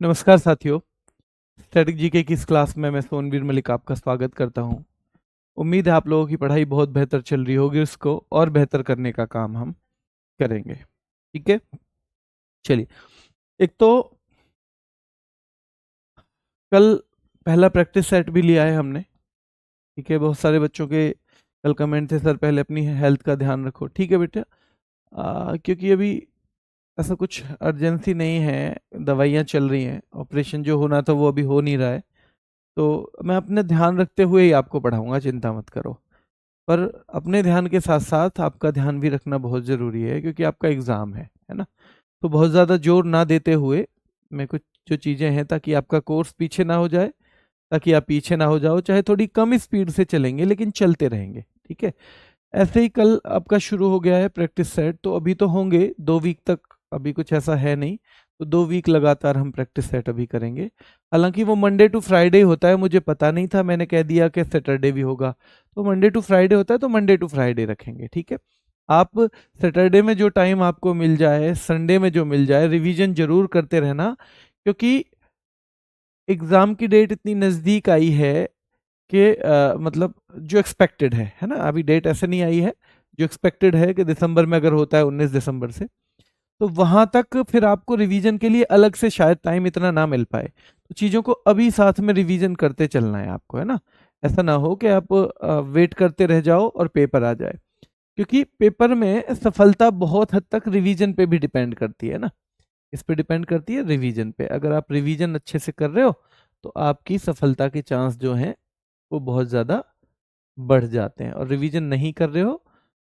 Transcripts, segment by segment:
नमस्कार साथियों। Static GK की इस क्लास में मैं सोनवीर मलिक आपका स्वागत करता हूं। उम्मीद है आप लोगों की पढ़ाई बहुत बेहतर चल रही होगी, उसको और बेहतर करने का काम हम करेंगे। ठीक है, चलिए। एक तो कल पहला प्रैक्टिस सेट भी लिया है हमने। ठीक है, बहुत सारे बच्चों के कल कमेंट थे, सर पहले अपनी हेल्थ का ध्यान रखो। ठीक है बेटा, क्योंकि अभी ऐसा कुछ अर्जेंसी नहीं है, दवाइयाँ चल रही हैं, ऑपरेशन जो होना था वो अभी हो नहीं रहा है, तो मैं अपने ध्यान रखते हुए ही आपको पढ़ाऊंगा, चिंता मत करो। पर अपने ध्यान के साथ साथ आपका ध्यान भी रखना बहुत ज़रूरी है, क्योंकि आपका एग्ज़ाम है ना। तो बहुत ज़्यादा जोर ना देते हुए मैं कुछ जो चीज़ें हैं, ताकि आपका कोर्स पीछे ना हो जाए, ताकि आप पीछे ना हो जाओ, चाहे थोड़ी कम स्पीड से चलेंगे लेकिन चलते रहेंगे। ठीक है, ऐसे ही कल आपका शुरू हो गया है प्रैक्टिस सेट, तो अभी तो होंगे 2 वीक तक, अभी कुछ ऐसा है नहीं, तो 2 वीक लगातार हम प्रैक्टिस सेट अभी करेंगे। हालांकि वो मंडे टू फ्राइडे होता है, मुझे पता नहीं था, मैंने कह दिया कि सैटरडे भी होगा, तो मंडे टू फ्राइडे होता है तो मंडे टू फ्राइडे रखेंगे। ठीक है, आप सैटरडे में जो टाइम आपको मिल जाए, संडे में जो मिल जाए, रिवीजन जरूर करते रहना, क्योंकि एग्जाम की डेट इतनी नज़दीक आई है कि मतलब जो एक्सपेक्टेड है ना, अभी डेट ऐसे नहीं आई है, जो एक्सपेक्टेड है कि दिसंबर में अगर होता है 19 दिसंबर से, तो वहां तक फिर आपको रिवीजन के लिए अलग से शायद टाइम इतना ना मिल पाए, तो चीज़ों को अभी साथ में रिवीजन करते चलना है आपको, है ना। ऐसा ना हो कि आप वेट करते रह जाओ और पेपर आ जाए, क्योंकि पेपर में सफलता बहुत हद तक रिवीजन पे भी डिपेंड करती है ना। इस पे डिपेंड करती है रिवीजन पे। अगर आप रिवीजन अच्छे से कर रहे हो तो आपकी सफलता के चांस जो हैं वो बहुत ज़्यादा बढ़ जाते हैं, और रिवीजन नहीं कर रहे हो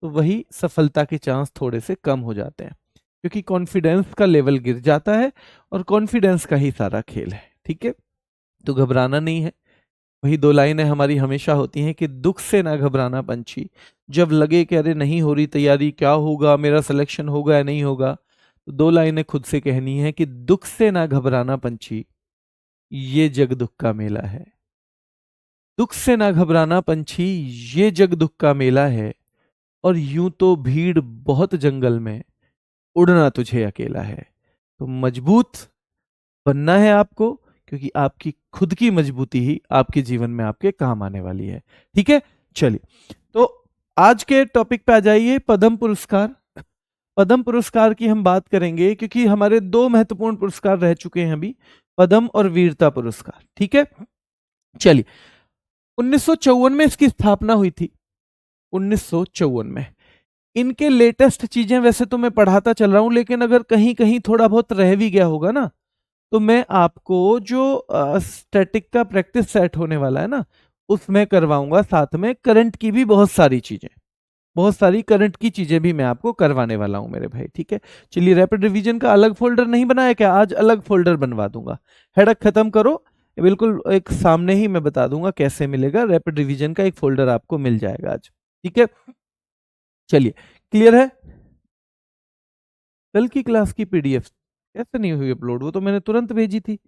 तो वही सफलता के चांस थोड़े से कम हो जाते हैं, क्योंकि कॉन्फिडेंस का लेवल गिर जाता है, और कॉन्फिडेंस का ही सारा खेल है। ठीक है, तो घबराना नहीं है। वही 2 लाइनें हमारी हमेशा होती हैं कि दुख से ना घबराना पंछी, जब लगे कि अरे नहीं हो रही तैयारी, क्या होगा, मेरा सिलेक्शन होगा या नहीं होगा, तो 2 लाइनें खुद से कहनी है कि दुख से ना घबराना पंछी, ये जग दुख का मेला है। दुख से ना घबराना पंछी, ये जग दुख का मेला है, और यूं तो भीड़ बहुत जंगल में, उड़ना तुझे अकेला है। तो मजबूत बनना है आपको, क्योंकि आपकी खुद की मजबूती ही आपके जीवन में आपके काम आने वाली है। ठीक है, चलिए, तो आज के टॉपिक पे आ जाइए। पद्म पुरस्कार। पद्म पुरस्कार की हम बात करेंगे, क्योंकि हमारे 2 महत्वपूर्ण पुरस्कार रह चुके हैं अभी, पद्म और वीरता पुरस्कार। ठीक है, चलिए। 1954 में इसकी स्थापना हुई थी, 1954 में। इनके लेटेस्ट चीजें वैसे तो मैं पढ़ाता चल रहा हूं, लेकिन अगर कहीं कहीं थोड़ा बहुत रह भी गया होगा ना, तो मैं आपको जो स्टैटिक का प्रैक्टिस सेट होने वाला है ना, उसमें करवाऊंगा, साथ में करंट की भी बहुत सारी चीजें, बहुत सारी करंट की चीजें भी मैं आपको करवाने वाला हूं मेरे भाई। ठीक है, चलिए। रैपिड रिवीजन का अलग फोल्डर नहीं बनाया क्या? आज अलग फोल्डर बनवा दूंगा। हेडक खत्म करो, बिल्कुल एक सामने ही मैं बता दूंगा कैसे मिलेगा। रैपिड रिवीजन का एक फोल्डर आपको मिल जाएगा आज। ठीक है, चलिए। क्लियर है? कल की क्लास की पीडीएफ कैसे नहीं हुई अपलोड? वो तो मैंने तुरंत भेजी थी।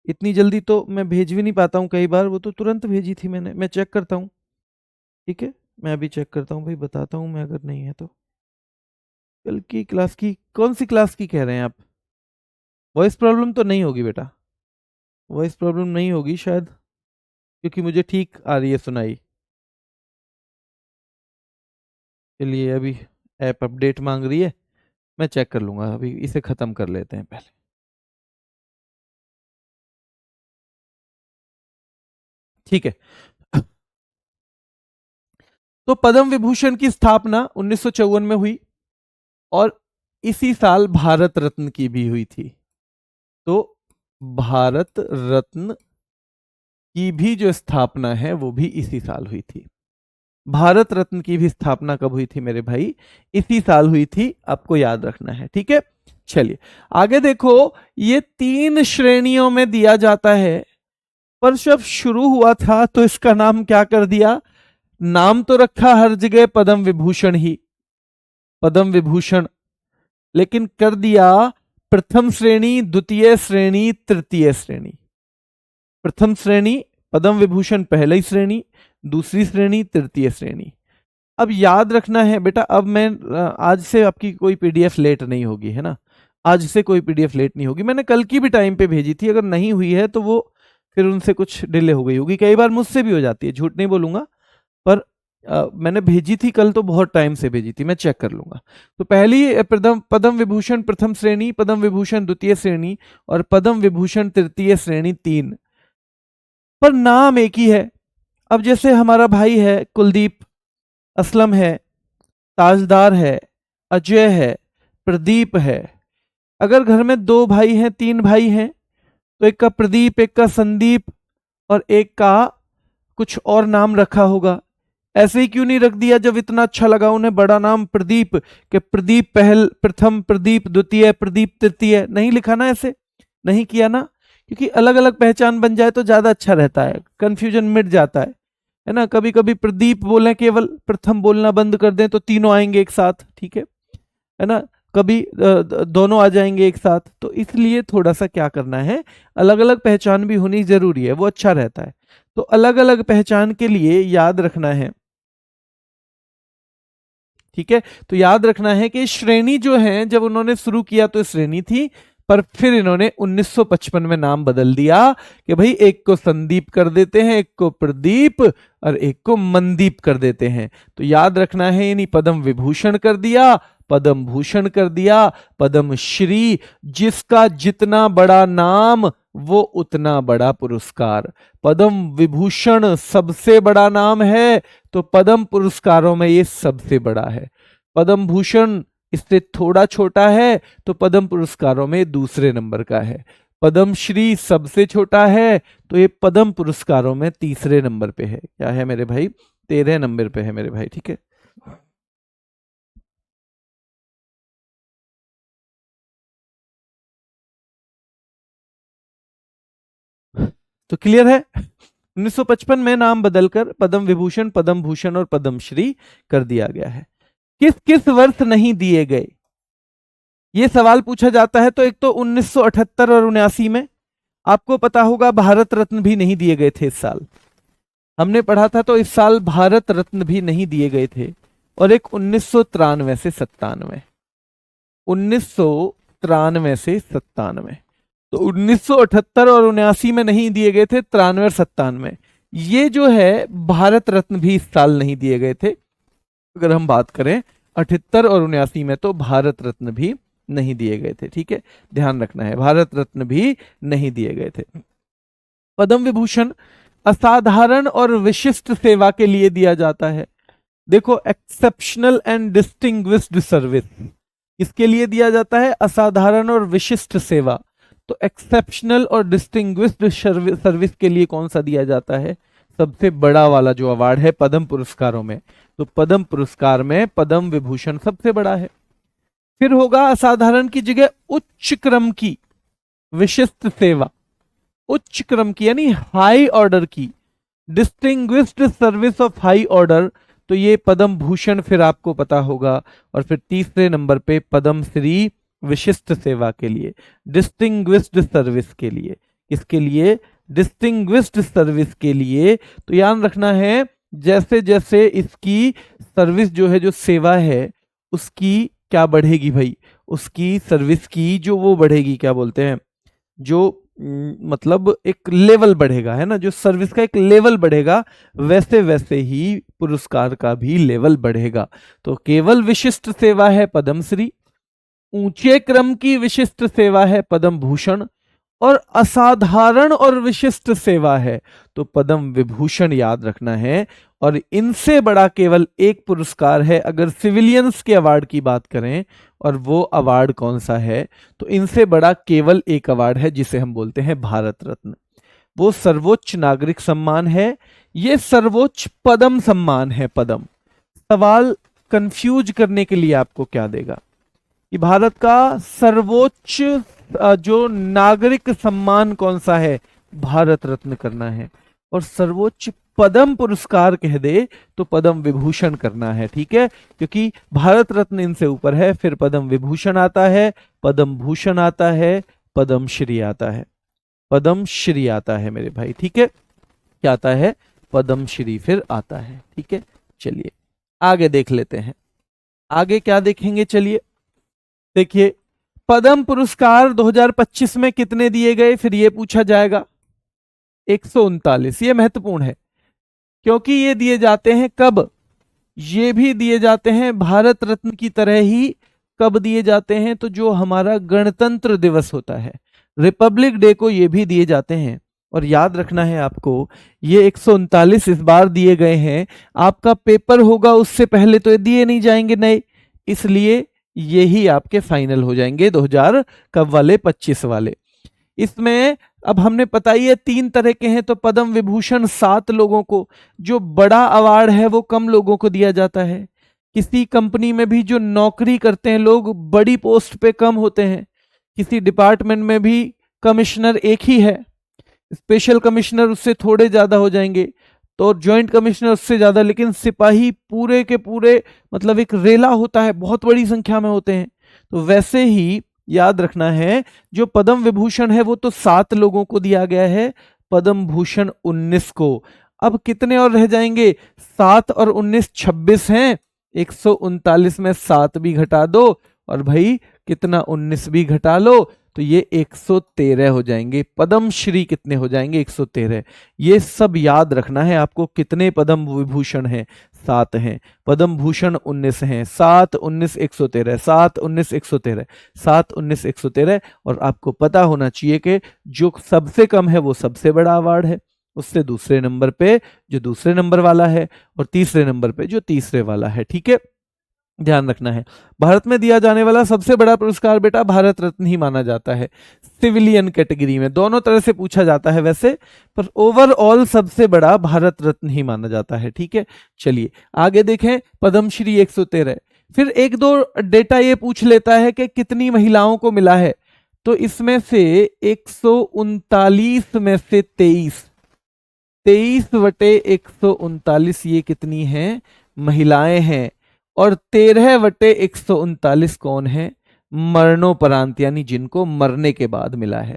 इतनी जल्दी तो मैं भेज भी नहीं पाता हूँ कई बार, वो तो तुरंत भेजी थी मैंने। मैं चेक करता हूँ। ठीक है, मैं अभी चेक करता हूँ भाई, बताता हूँ मैं अगर नहीं है तो। कल की क्लास की कौन सी क्लास की कह रहे हैं आप? वॉइस प्रॉब्लम तो नहीं होगी बेटा, वॉइस प्रॉब्लम नहीं होगी शायद, क्योंकि मुझे ठीक आ रही है सुनाई। चलिए, अभी ऐप अपडेट मांग रही है, मैं चेक कर लूंगा। अभी इसे खत्म कर लेते हैं पहले। ठीक है, तो पद्म विभूषण की स्थापना 1954 में हुई, और इसी साल भारत रत्न की भी हुई थी। तो भारत रत्न की भी जो स्थापना है वो भी इसी साल हुई थी। भारत रत्न की भी स्थापना कब हुई थी मेरे भाई? इसी साल हुई थी, आपको याद रखना है। ठीक है, चलिए आगे देखो। ये 3 श्रेणियों में दिया जाता है, पर जब शुरू हुआ था तो इसका नाम क्या कर दिया? नाम तो रखा हर जगह पद्म विभूषण ही, पद्म विभूषण, लेकिन कर दिया प्रथम श्रेणी, द्वितीय श्रेणी, तृतीय श्रेणी। प्रथम श्रेणी पद्म विभूषण पहली श्रेणी, दूसरी श्रेणी तृतीय श्रेणी। अब याद रखना है बेटा, अब मैं आज से आपकी कोई पीडीएफ लेट नहीं होगी, है ना। आज से कोई पीडीएफ लेट नहीं होगी। मैंने कल की भी टाइम पे भेजी थी, अगर नहीं हुई है तो वो फिर उनसे कुछ डिले हो गई होगी, कई बार मुझसे भी हो जाती है, झूठ नहीं बोलूंगा, पर मैंने भेजी थी कल तो बहुत टाइम से भेजी थी, मैं चेक कर लूंगा। तो पहली पद्म विभूषण प्रथम श्रेणी, पद्म विभूषण द्वितीय श्रेणी और पद्म विभूषण तृतीय श्रेणी 3, पर नाम एक ही है। अब जैसे हमारा भाई है कुलदीप, असलम है, ताजदार है, अजय है, प्रदीप है। अगर घर में 2 भाई हैं, 3 भाई हैं, तो एक का प्रदीप, एक का संदीप और एक का कुछ और नाम रखा होगा। ऐसे ही क्यों नहीं रख दिया जब इतना अच्छा लगा उन्हें बड़ा नाम प्रदीप, के प्रदीप प्रथम, प्रदीप द्वितीय, प्रदीप तृतीय, नहीं लिखा ना, ऐसे नहीं किया ना, क्योंकि अलग अलग पहचान बन जाए तो ज्यादा अच्छा रहता है, कंफ्यूजन मिट जाता है ना। कभी कभी प्रदीप बोले केवल, प्रथम बोलना बंद कर दें तो तीनों आएंगे एक साथ, ठीक है ना, कभी दोनों आ जाएंगे एक साथ, तो इसलिए थोड़ा सा क्या करना है, अलग अलग पहचान भी होनी जरूरी है, वो अच्छा रहता है। तो अलग अलग पहचान के लिए याद रखना है, ठीक है। तो याद रखना है कि श्रेणी जो है, जब उन्होंने शुरू किया तो श्रेणी थी, पर फिर इन्होंने 1955 में नाम बदल दिया कि भाई एक को संदीप कर देते हैं, एक को प्रदीप और एक को मनदीप कर देते हैं। तो याद रखना है, यानी पद्म विभूषण कर दिया, पद्म भूषण कर दिया, पद्म श्री, जिसका जितना बड़ा नाम वो उतना बड़ा पुरस्कार। पद्म विभूषण सबसे बड़ा नाम है, तो पद्म पुरस्कारों में ये सबसे बड़ा है। पद्म भूषण इससे थोड़ा छोटा है, तो पद्म पुरस्कारों में दूसरे नंबर का है। पद्म श्री सबसे छोटा है, तो ये पद्म पुरस्कारों में तीसरे नंबर पे है। क्या है मेरे भाई, 13 नंबर पे है मेरे भाई, ठीक है। तो क्लियर है, 1955 में नाम बदलकर पद्म विभूषण, पद्म भूषण और पद्म श्री कर दिया गया है। किस किस वर्ष नहीं दिए गए, ये सवाल पूछा जाता है। तो एक तो 1978 और 79 में, आपको पता होगा भारत रत्न भी नहीं दिए गए थे इस साल, हमने पढ़ा था, तो इस साल भारत रत्न भी नहीं दिए गए थे। और एक 1993 से 97, 1993 से 97, तो 1978 और 79 में नहीं दिए गए थे, 93 और 97, ये जो है भारत रत्न भी इस साल नहीं दिए गए थे। अगर हम बात करें 78 और 79 में, तो भारत रत्न भी नहीं दिए गए थे, ठीक है, ध्यान रखना है, भारत रत्न भी नहीं दिए गए थे। पद्म विभूषण असाधारण और विशिष्ट सेवा के लिए दिया जाता है। देखो, एक्सेप्शनल एंड डिस्टिंग्विश्ड सर्विस, इसके लिए दिया जाता है, असाधारण और विशिष्ट सेवा। तो एक्सेप्शनल और डिस्टिंग्विश्ड सर्विस के लिए कौन सा दिया जाता है, सबसे बड़ा वाला जो अवार्ड है पद्म पुरस्कारों में, तो पद्म पुरस्कार में पद्म विभूषण सबसे बड़ा है। फिर होगा असाधारण की जगह उच्च क्रम की विशिष्ट सेवा, उच्च क्रम की यानी हाई ऑर्डर की, distinguished service of high order, तो ये पद्म भूषण फिर आपको पता होगा। और फिर तीसरे नंबर पे पद्म श्री विशिष्ट सेवा के लिए, डिस्टिंग्विश्ड सर्विस के लिए, इसके लिए डिस्टिंग्विश्ड सर्विस के लिए। तो याद रखना है, जैसे जैसे इसकी सर्विस जो है, जो सेवा है, उसकी क्या बढ़ेगी भाई, उसकी सर्विस की जो वो बढ़ेगी, क्या बोलते हैं, जो मतलब एक लेवल बढ़ेगा, है ना, जो सर्विस का एक लेवल बढ़ेगा, वैसे वैसे ही पुरस्कार का भी लेवल बढ़ेगा। तो केवल विशिष्ट सेवा है पद्मश्री, ऊंचे क्रम की विशिष्ट सेवा है पद्म भूषण, और असाधारण और विशिष्ट सेवा है तो पद्म विभूषण, याद रखना है। और इनसे बड़ा केवल एक पुरस्कार है अगर सिविलियंस के अवार्ड की बात करें, और वो अवार्ड कौन सा है, तो इनसे बड़ा केवल एक अवार्ड है जिसे हम बोलते हैं भारत रत्न। वो सर्वोच्च नागरिक सम्मान है, ये सर्वोच्च पद्म सम्मान है। पद्म, सवाल कंफ्यूज करने के लिए आपको क्या देगा कि भारत का सर्वोच्च जो नागरिक सम्मान कौन सा है, भारत रत्न करना है, और सर्वोच्च पद्म पुरस्कार कह दे तो पद्म विभूषण करना है, ठीक है, क्योंकि भारत रत्न इनसे ऊपर है, फिर पद्म विभूषण आता है, पद्म भूषण आता है, पद्म श्री आता है, पद्म श्री आता है मेरे भाई, ठीक है, क्या आता है, पद्म श्री फिर आता है, ठीक है। चलिए आगे देख लेते हैं, आगे क्या देखेंगे, चलिए देखिए, पद्म पुरस्कार 2025 में कितने दिए गए, फिर ये पूछा जाएगा। 139। ये महत्वपूर्ण है क्योंकि ये दिए जाते हैं कब, ये भी दिए जाते हैं भारत रत्न की तरह ही। कब दिए जाते हैं, तो जो हमारा गणतंत्र दिवस होता है, रिपब्लिक डे को ये भी दिए जाते हैं। और याद रखना है आपको, ये 139 इस बार दिए गए हैं। आपका पेपर होगा उससे पहले तो ये दिए नहीं जाएंगे नए, इसलिए ये ही आपके फाइनल हो जाएंगे 2000 कब वाले, 25 वाले। इसमें अब हमने पता ही है 3 तरह के हैं, तो पद्म विभूषण 7 लोगों को, जो बड़ा अवार्ड है वो कम लोगों को दिया जाता है। किसी कंपनी में भी जो नौकरी करते हैं लोग, बड़ी पोस्ट पे कम होते हैं। किसी डिपार्टमेंट में भी कमिश्नर एक ही है, स्पेशल कमिश्नर उससे थोड़े ज्यादा हो जाएंगे, तो जॉइंट कमिश्नर उससे ज्यादा, लेकिन सिपाही पूरे के पूरे मतलब एक रेला होता है, बहुत बड़ी संख्या में होते हैं। तो वैसे ही याद रखना है, जो पद्म विभूषण है वो तो 7 लोगों को दिया गया है, पद्म भूषण 19 को। अब कितने और रह जाएंगे, 7 और 19 26 हैं। 139 में 7 भी घटा दो और भाई कितना 19 भी घटा लो, तो ये 113 हो जाएंगे। पद्म श्री कितने हो जाएंगे, 113। ये सब याद रखना है आपको। कितने पद्म विभूषण हैं, 7 हैं। पद्म भूषण 19 हैं, 7 19 113, 7 19 113, 7 19 113। और आपको पता होना चाहिए कि जो सबसे कम है वो सबसे बड़ा अवार्ड है, उससे दूसरे नंबर पे जो दूसरे नंबर वाला है, और तीसरे नंबर पे जो तीसरे वाला है। ठीक है, ध्यान रखना है। भारत में दिया जाने वाला सबसे बड़ा पुरस्कार बेटा भारत रत्न ही माना जाता है। सिविलियन कैटेगरी में दोनों तरह से पूछा जाता है वैसे, पर ओवरऑल सबसे बड़ा भारत रत्न ही माना जाता है। ठीक है, चलिए आगे देखें। पद्मश्री 113। फिर एक दो डेटा ये पूछ लेता है कि कितनी महिलाओं को मिला है, तो इसमें से 139 में से 23 बटे 139 ये कितनी हैं, महिलाएं हैं। और 13 बटे 139 कौन है, मरणोपरांत, यानी जिनको मरने के बाद मिला है,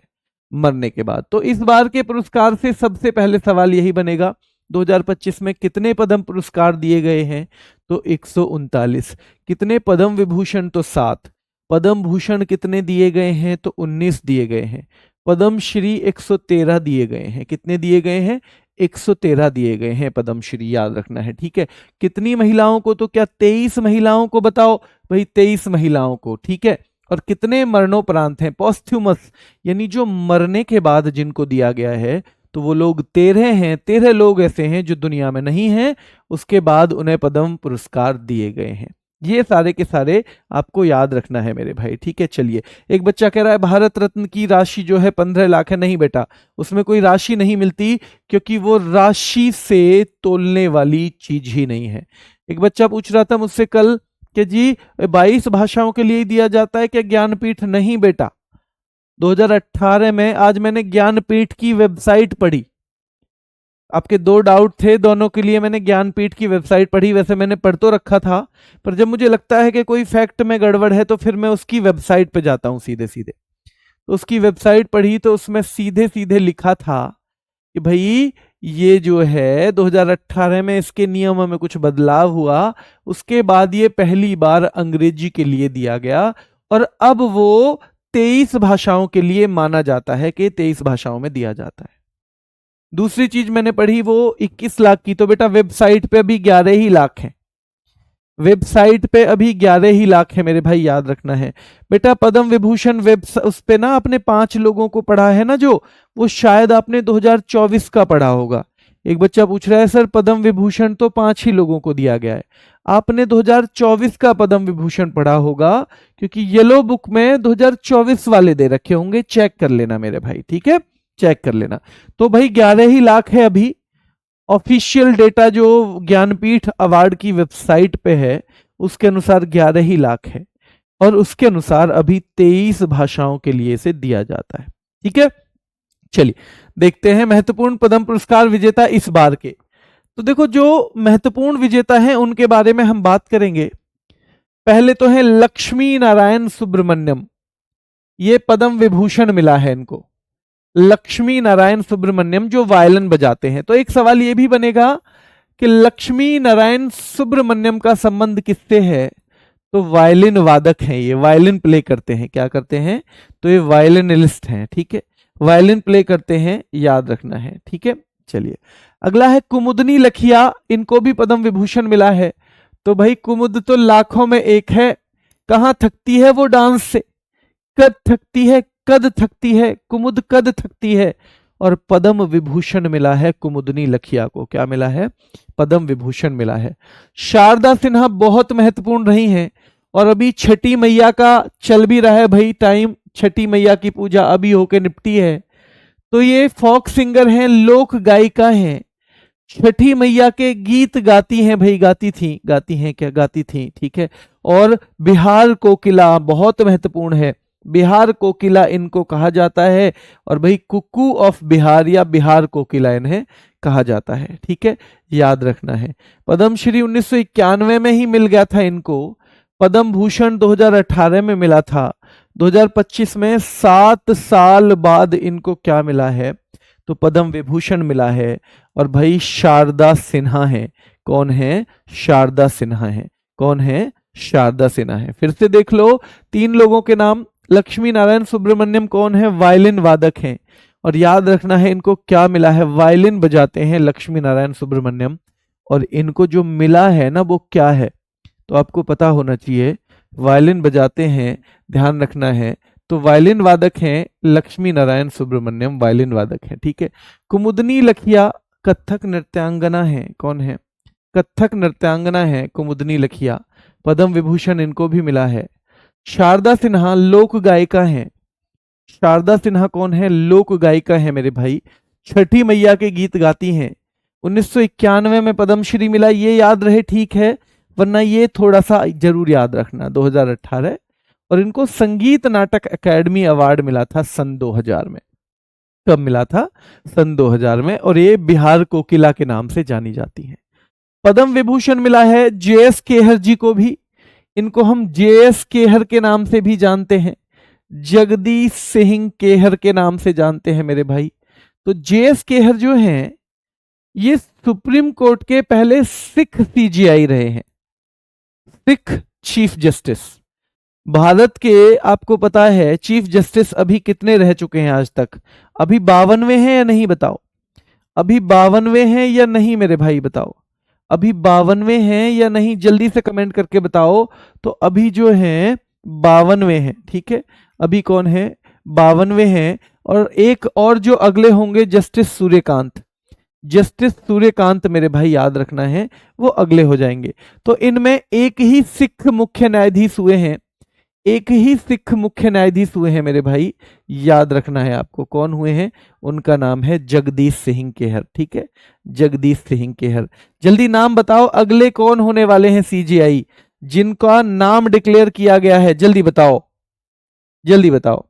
मरने के बाद। तो इस बार के पुरस्कार से सबसे पहले सवाल यही बनेगा, 2025 में कितने पद्म पुरस्कार दिए गए हैं, तो 139। कितने पद्म विभूषण, तो 7। पद्म भूषण कितने दिए गए हैं, तो 19 दिए गए हैं। पद्म श्री 113 दिए गए हैं। कितने दिए गए हैं, 113 दिए गए हैं पद्मश्री, याद रखना है। ठीक है, कितनी महिलाओं को, तो क्या 23 महिलाओं को, बताओ भाई 23 महिलाओं को। ठीक है, और कितने मरणोपरांत हैं, पॉस्थ्यूमस, यानी जो मरने के बाद जिनको दिया गया है, तो वो लोग 13 हैं। 13 लोग ऐसे हैं जो दुनिया में नहीं हैं, उसके बाद उन्हें पद्म पुरस्कार दिए गए हैं। ये सारे के सारे आपको याद रखना है मेरे भाई। ठीक है, चलिए। एक बच्चा कह रहा है भारत रत्न की राशि जो है 15 लाख है। नहीं बेटा, उसमें कोई राशि नहीं मिलती, क्योंकि वो राशि से तोलने वाली चीज ही नहीं है। एक बच्चा पूछ रहा था मुझसे कल कि जी 22 भाषाओं के लिए दिया जाता है क्या ज्ञानपीठ? नहीं बेटा, 2018 में, आज मैंने ज्ञानपीठ की वेबसाइट पढ़ी, आपके 2 डाउट थे, दोनों के लिए मैंने ज्ञानपीठ की वेबसाइट पढ़ी। वैसे मैंने पढ़ तो रखा था, पर जब मुझे लगता है कि कोई फैक्ट में गड़बड़ है, तो फिर मैं उसकी वेबसाइट पे जाता हूँ सीधे सीधे। तो उसकी वेबसाइट पढ़ी, तो उसमें सीधे सीधे लिखा था कि भाई ये जो है 2018 में इसके नियमों में कुछ बदलाव हुआ, उसके बाद ये पहली बार अंग्रेजी के लिए दिया गया, और अब वो 23 भाषाओं के लिए माना जाता है कि 23 भाषाओं में दिया जाता है। दूसरी चीज मैंने पढ़ी वो 21 लाख की, तो बेटा वेबसाइट पे अभी 11 ही लाख है। वेबसाइट पे अभी 11 ही लाख है मेरे भाई, याद रखना है। बेटा पद्म विभूषण उस पे ना आपने 5 लोगों को पढ़ा है ना, जो वो शायद आपने 2024 का पढ़ा होगा। एक बच्चा पूछ रहा है सर पद्म विभूषण तो 5 ही लोगों को दिया गया है। आपने 2024 का पद्म विभूषण पढ़ा होगा, क्योंकि येलो बुक में 2024 वाले दे रखे होंगे, चेक कर लेना मेरे भाई। ठीक है, चेक कर लेना। तो भाई 11 ही लाख है अभी। ऑफिशियल डेटा जो ज्ञानपीठ अवार्ड की वेबसाइट पे है, उसके अनुसार 11 ही लाख है, और उसके अनुसार अभी 23 भाषाओं के लिए इसे दिया जाता है। ठीक है, चलिए देखते हैं महत्वपूर्ण पद्म पुरस्कार विजेता इस बार के। तो देखो, जो महत्वपूर्ण विजेता हैं उनके बारे में हम बात करेंगे। पहले तो है लक्ष्मी नारायण सुब्रमण्यम, ये पद्म विभूषण मिला है इनको। लक्ष्मी नारायण सुब्रमण्यम जो वायलिन बजाते हैं। तो एक सवाल यह भी बनेगा कि लक्ष्मी नारायण सुब्रमण्यम का संबंध किससे है, तो वायलिन वादक हैं, ये वायलिन प्ले करते हैं, क्या करते हैं, तो ये वायलिनिस्ट हैं, ठीक है, वायलिन प्ले करते हैं, याद रखना है, ठीक है। चलिए अगला है कुमुदनी लखिया, इनको भी पद्म विभूषण मिला है। तो भाई कुमुद तो लाखों में एक है, कहां थकती है वो डांस से, कद थकती है, कद थकती है, कुमुद कद थकती है, और पद्म विभूषण मिला है कुमुदनी लखिया को, क्या मिला है, पद्म विभूषण मिला है। शारदा सिन्हा बहुत महत्वपूर्ण रही हैं, और अभी छठी मैया का चल भी रहा है भाई टाइम, छठी मैया की पूजा अभी होके निपटी है। तो ये फोक सिंगर हैं, लोक गायिका हैं, छठी मैया के गीत गाती हैं भाई, गाती थी, गाती हैं क्या, गाती थी, ठीक है। और बिहार कोकिला बहुत महत्वपूर्ण है, बिहार कोकिला इनको कहा जाता है, और भाई कुकू ऑफ बिहार या बिहार कोकिला इन्हें कहा जाता है, ठीक है, याद रखना है। पद्मश्री 1991 में ही मिल गया था इनको, पद्म भूषण 2018 में मिला था, 2025 में 7 साल बाद इनको क्या मिला है, तो पद्म विभूषण मिला है। और भाई शारदा सिन्हा है, कौन है, शारदा सिन्हा है, कौन है, शारदा सिन्हा है। फिर से देख लो 3 लोगों के नाम, लक्ष्मी नारायण सुब्रमण्यम कौन है, वायलिन वादक हैं, और याद रखना है इनको क्या मिला है, वायलिन बजाते हैं लक्ष्मी नारायण सुब्रमण्यम, और इनको जो मिला है ना वो क्या है, तो आपको पता होना चाहिए, वायलिन बजाते हैं, ध्यान रखना है। तो वायलिन वादक हैं लक्ष्मी नारायण सुब्रमण्यम, वायलिन वादक हैं, ठीक है। कुमुदनी लखिया कथक नृत्यांगना है, कौन है, कथक नृत्यांगना है कुमुदनी लखिया, पद्म विभूषण इनको भी मिला है। शारदा सिन्हा लोक गायिका हैं, शारदा सिन्हा कौन है, लोक गायिका है मेरे भाई, छठी मैया के गीत गाती हैं। 1991 में पद्मश्री मिला, ये याद रहे ठीक है, वरना ये थोड़ा सा जरूर याद रखना 2018, और इनको संगीत नाटक अकादमी अवार्ड मिला था सन 2000 में, कब मिला था, सन 2000 में, और ये बिहार कोकिला के नाम से जानी जाती हैं। पद्म विभूषण मिला है जेएस केहर जी को भी, इनको हम जेएस केहर के नाम से भी जानते हैं, जगदीश सिंह केहर के नाम से जानते हैं मेरे भाई। तो जेएस केहर जो हैं ये सुप्रीम कोर्ट के पहले सिख सीजीआई रहे हैं, सिख चीफ जस्टिस। भारत के आपको पता है चीफ जस्टिस अभी कितने रह चुके हैं आज तक, अभी 52वें हैं या नहीं बताओ, अभी 52वें हैं या नहीं मेरे भाई बताओ, अभी 52वें हैं या नहीं, जल्दी से कमेंट करके बताओ। तो अभी जो हैं 52वें हैं, ठीक है, अभी कौन है, 52वें हैं। और एक और जो अगले होंगे जस्टिस सूर्यकांत, जस्टिस सूर्यकांत मेरे भाई याद रखना है, वो अगले हो जाएंगे। तो इनमें एक ही सिख मुख्य न्यायाधीश हुए हैं, एक ही सिख मुख्य न्यायाधीश हुए हैं मेरे भाई, याद रखना है आपको, कौन हुए हैं, उनका नाम है जगदीश सिंह केहर, ठीक है, जगदीश सिंह केहर। जल्दी नाम बताओ अगले कौन होने वाले हैं सीजीआई, जिनका नाम डिक्लेयर किया गया है, जल्दी बताओ, जल्दी बताओ।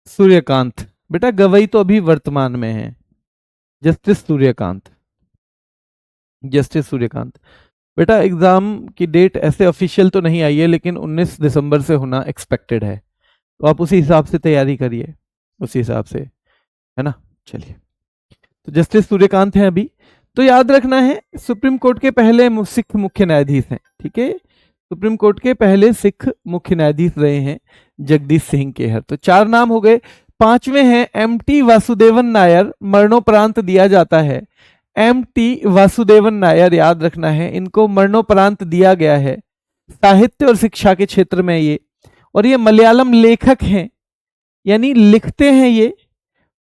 सूर्यकांत बेटा, गवई तो अभी वर्तमान में है, जस्टिस सूर्यकांत, जस्टिस सूर्यकांत। बेटा एग्जाम की डेट ऐसे ऑफिशियल तो नहीं आई है, लेकिन 19 दिसंबर से होना एक्सपेक्टेड है, तो आप उसी हिसाब से तैयारी करिए, उसी हिसाब से, है ना। चलिए, तो जस्टिस सूर्यकांत हैं अभी। तो याद रखना है सुप्रीम कोर्ट के पहले सिख मुख्य न्यायाधीश हैं, ठीक है, सुप्रीम कोर्ट के पहले सिख मुख्य न्यायाधीश रहे हैं जगदीश सिंह केहर। तो 4 नाम हो गए। 5वें हैं एमटी वासुदेवन नायर, मरणोपरांत दिया जाता है, एमटी वासुदेवन नायर याद रखना है, इनको मरणोपरांत दिया गया है, साहित्य और शिक्षा के क्षेत्र में ये, और ये मलयालम लेखक हैं, यानी लिखते हैं ये,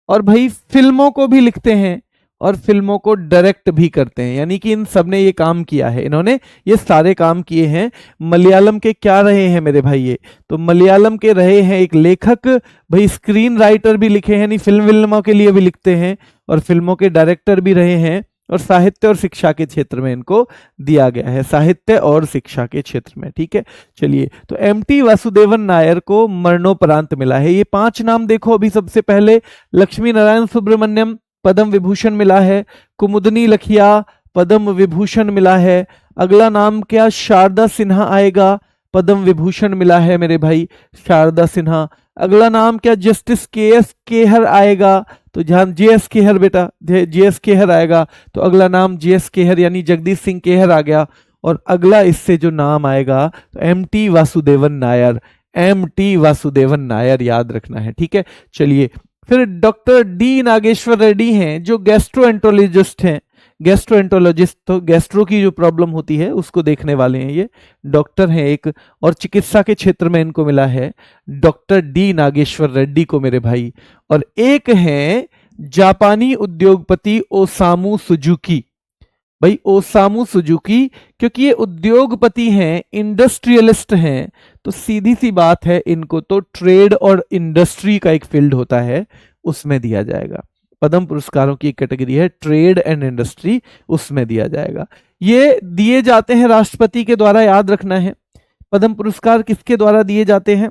और भाई फिल्मों को भी लिखते हैं, और फिल्मों को डायरेक्ट भी करते हैं, यानी कि इन सब ने ये काम किया है, इन्होंने ये सारे काम किए हैं। मलयालम के क्या रहे हैं मेरे भाई ये, तो मलयालम के रहे हैं एक लेखक, भाई स्क्रीन राइटर भी लिखे हैं, यानी फिल्मों के लिए भी लिखते हैं, और फिल्मों के डायरेक्टर भी रहे हैं, और साहित्य और शिक्षा के क्षेत्र में इनको दिया गया है, साहित्य और शिक्षा के क्षेत्र में। ठीक है, चलिए, तो एमटी वासुदेवन नायर को मरणोपरांत मिला है। ये 5 नाम देखो अभी। सबसे पहले लक्ष्मी नारायण सुब्रमण्यम, पद्म विभूषण मिला है। कुमुदनी लखिया, पद्म विभूषण मिला है। अगला नाम क्या, शारदा सिन्हा आएगा, पद्म विभूषण मिला है मेरे भाई, शारदा सिन्हा। अगला नाम क्या, जस्टिस के.एस. खेहर आएगा, तो ध्यान, जे.एस. खेहर बेटा, जे.एस. खेहर आएगा, तो अगला नाम जे.एस. खेहर यानी जगदीश सिंह खेहर आ गया। और अगला इससे जो नाम आएगा तो एमटी वासुदेवन नायर, एमटी वासुदेवन नायर याद रखना है। ठीक है, चलिए, फिर डॉक्टर डी नागेश्वर रेड्डी हैं जो गैस्ट्रोएंटरोलॉजिस्ट हैं, गैस्ट्रोएंटरोलॉजिस्ट, तो गैस्ट्रो की जो प्रॉब्लम होती है उसको देखने वाले हैं, ये डॉक्टर हैं एक, और चिकित्सा के क्षेत्र में इनको मिला है डॉक्टर डी नागेश्वर रेड्डी को मेरे भाई। और एक हैं जापानी उद्योगपति ओसामू सुजुकी, भाई ओसामू सुजुकी, क्योंकि ये उद्योगपति हैं, इंडस्ट्रियलिस्ट हैं, तो सीधी सी बात है इनको तो ट्रेड और इंडस्ट्री का एक फील्ड होता है उसमें दिया जाएगा। पद्म पुरस्कारों की एक कैटेगरी है ट्रेड एंड इंडस्ट्री, उसमें दिया जाएगा। ये दिए जाते हैं राष्ट्रपति के द्वारा, याद रखना है। पद्म पुरस्कार किसके द्वारा दिए जाते हैं,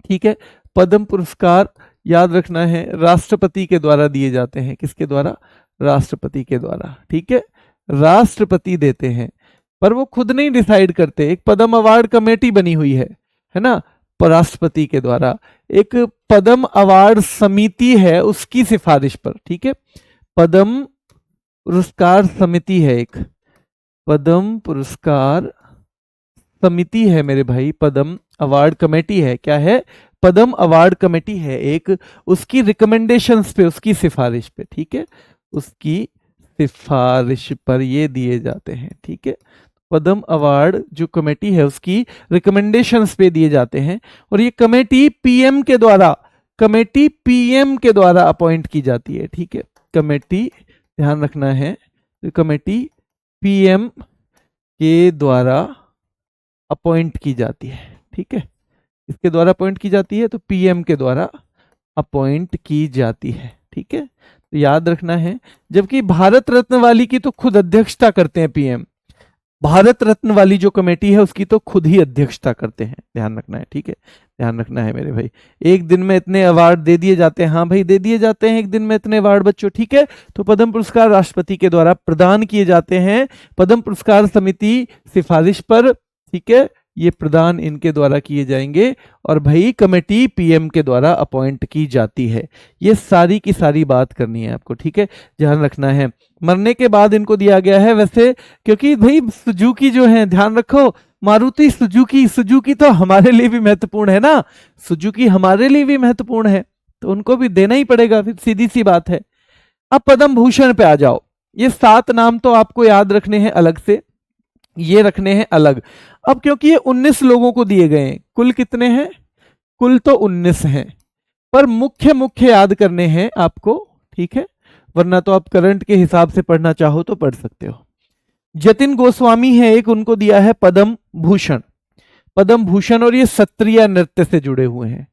ठीक है, पद्म पुरस्कार याद रखना है राष्ट्रपति के द्वारा दिए जाते हैं। किसके द्वारा, राष्ट्रपति के द्वारा। ठीक है, राष्ट्रपति देते हैं, पर वो खुद नहीं डिसाइड करते, एक पद्म अवार्ड कमेटी बनी हुई है ना, राष्ट्रपति के द्वारा। एक पद्म अवार्ड समिति है, उसकी सिफारिश पर। ठीक है, पद्म पुरस्कार समिति है, एक पद्म पुरस्कार समिति है मेरे भाई, पद्म अवार्ड कमेटी है, क्या है, पद्म अवार्ड कमेटी है एक, उसकी रिकमेंडेशंस पे, उसकी सिफारिश पे। ठीक है, उसकी सिफारिश पर ये दिए जाते हैं। ठीक है, पद्म अवार्ड जो कमेटी है उसकी रिकमेंडेशंस पे दिए जाते हैं, और ये कमेटी पीएम के द्वारा, कमेटी पीएम के द्वारा अपॉइंट की जाती है। ठीक है, कमेटी ध्यान रखना है, कमेटी पीएम के द्वारा अपॉइंट की जाती है। ठीक है, इसके द्वारा अपॉइंट की जाती है, तो पीएम के द्वारा अपॉइंट की जाती है। ठीक है, तो याद रखना है। जबकि भारत रत्न वाली की तो खुद अध्यक्षता करते हैं पीएम, भारत रत्न वाली जो कमेटी है उसकी तो खुद ही अध्यक्षता करते हैं, ध्यान रखना है। ठीक है, ध्यान रखना है मेरे भाई। एक दिन में इतने अवार्ड दे दिए जाते हैं, हाँ भाई दे दिए जाते हैं एक दिन में इतने अवार्ड बच्चों। ठीक है, तो पद्म पुरस्कार राष्ट्रपति के द्वारा प्रदान किए जाते हैं, पद्म पुरस्कार समिति सिफारिश पर। ठीक है, ये प्रदान इनके द्वारा किए जाएंगे, और भाई कमेटी पीएम के द्वारा अपॉइंट की जाती है। ये सारी की सारी बात करनी है आपको। ठीक है, ध्यान रखना है। मरने के बाद इनको दिया गया है, वैसे क्योंकि भाई सुजुकी जो है, ध्यान रखो, मारुति सुजुकी, सुजुकी तो हमारे लिए भी महत्वपूर्ण है ना, सुजुकी हमारे लिए भी महत्वपूर्ण है, तो उनको भी देना ही पड़ेगा, फिर सीधी सी बात है। अब पद्म भूषण पे आ जाओ। ये 7 नाम तो आपको याद रखने हैं अलग से, ये रखने हैं अलग। अब क्योंकि ये 19 लोगों को दिए गए हैं, कुल कितने हैं, कुल तो 19 हैं, पर मुख्य मुख्य याद करने हैं आपको। ठीक है, वरना तो आप करंट के हिसाब से पढ़ना चाहो तो पढ़ सकते हो। जतिन गोस्वामी है एक, उनको दिया है पद्म भूषण, पद्म भूषण, और ये सत्रिया नृत्य से जुड़े हुए हैं।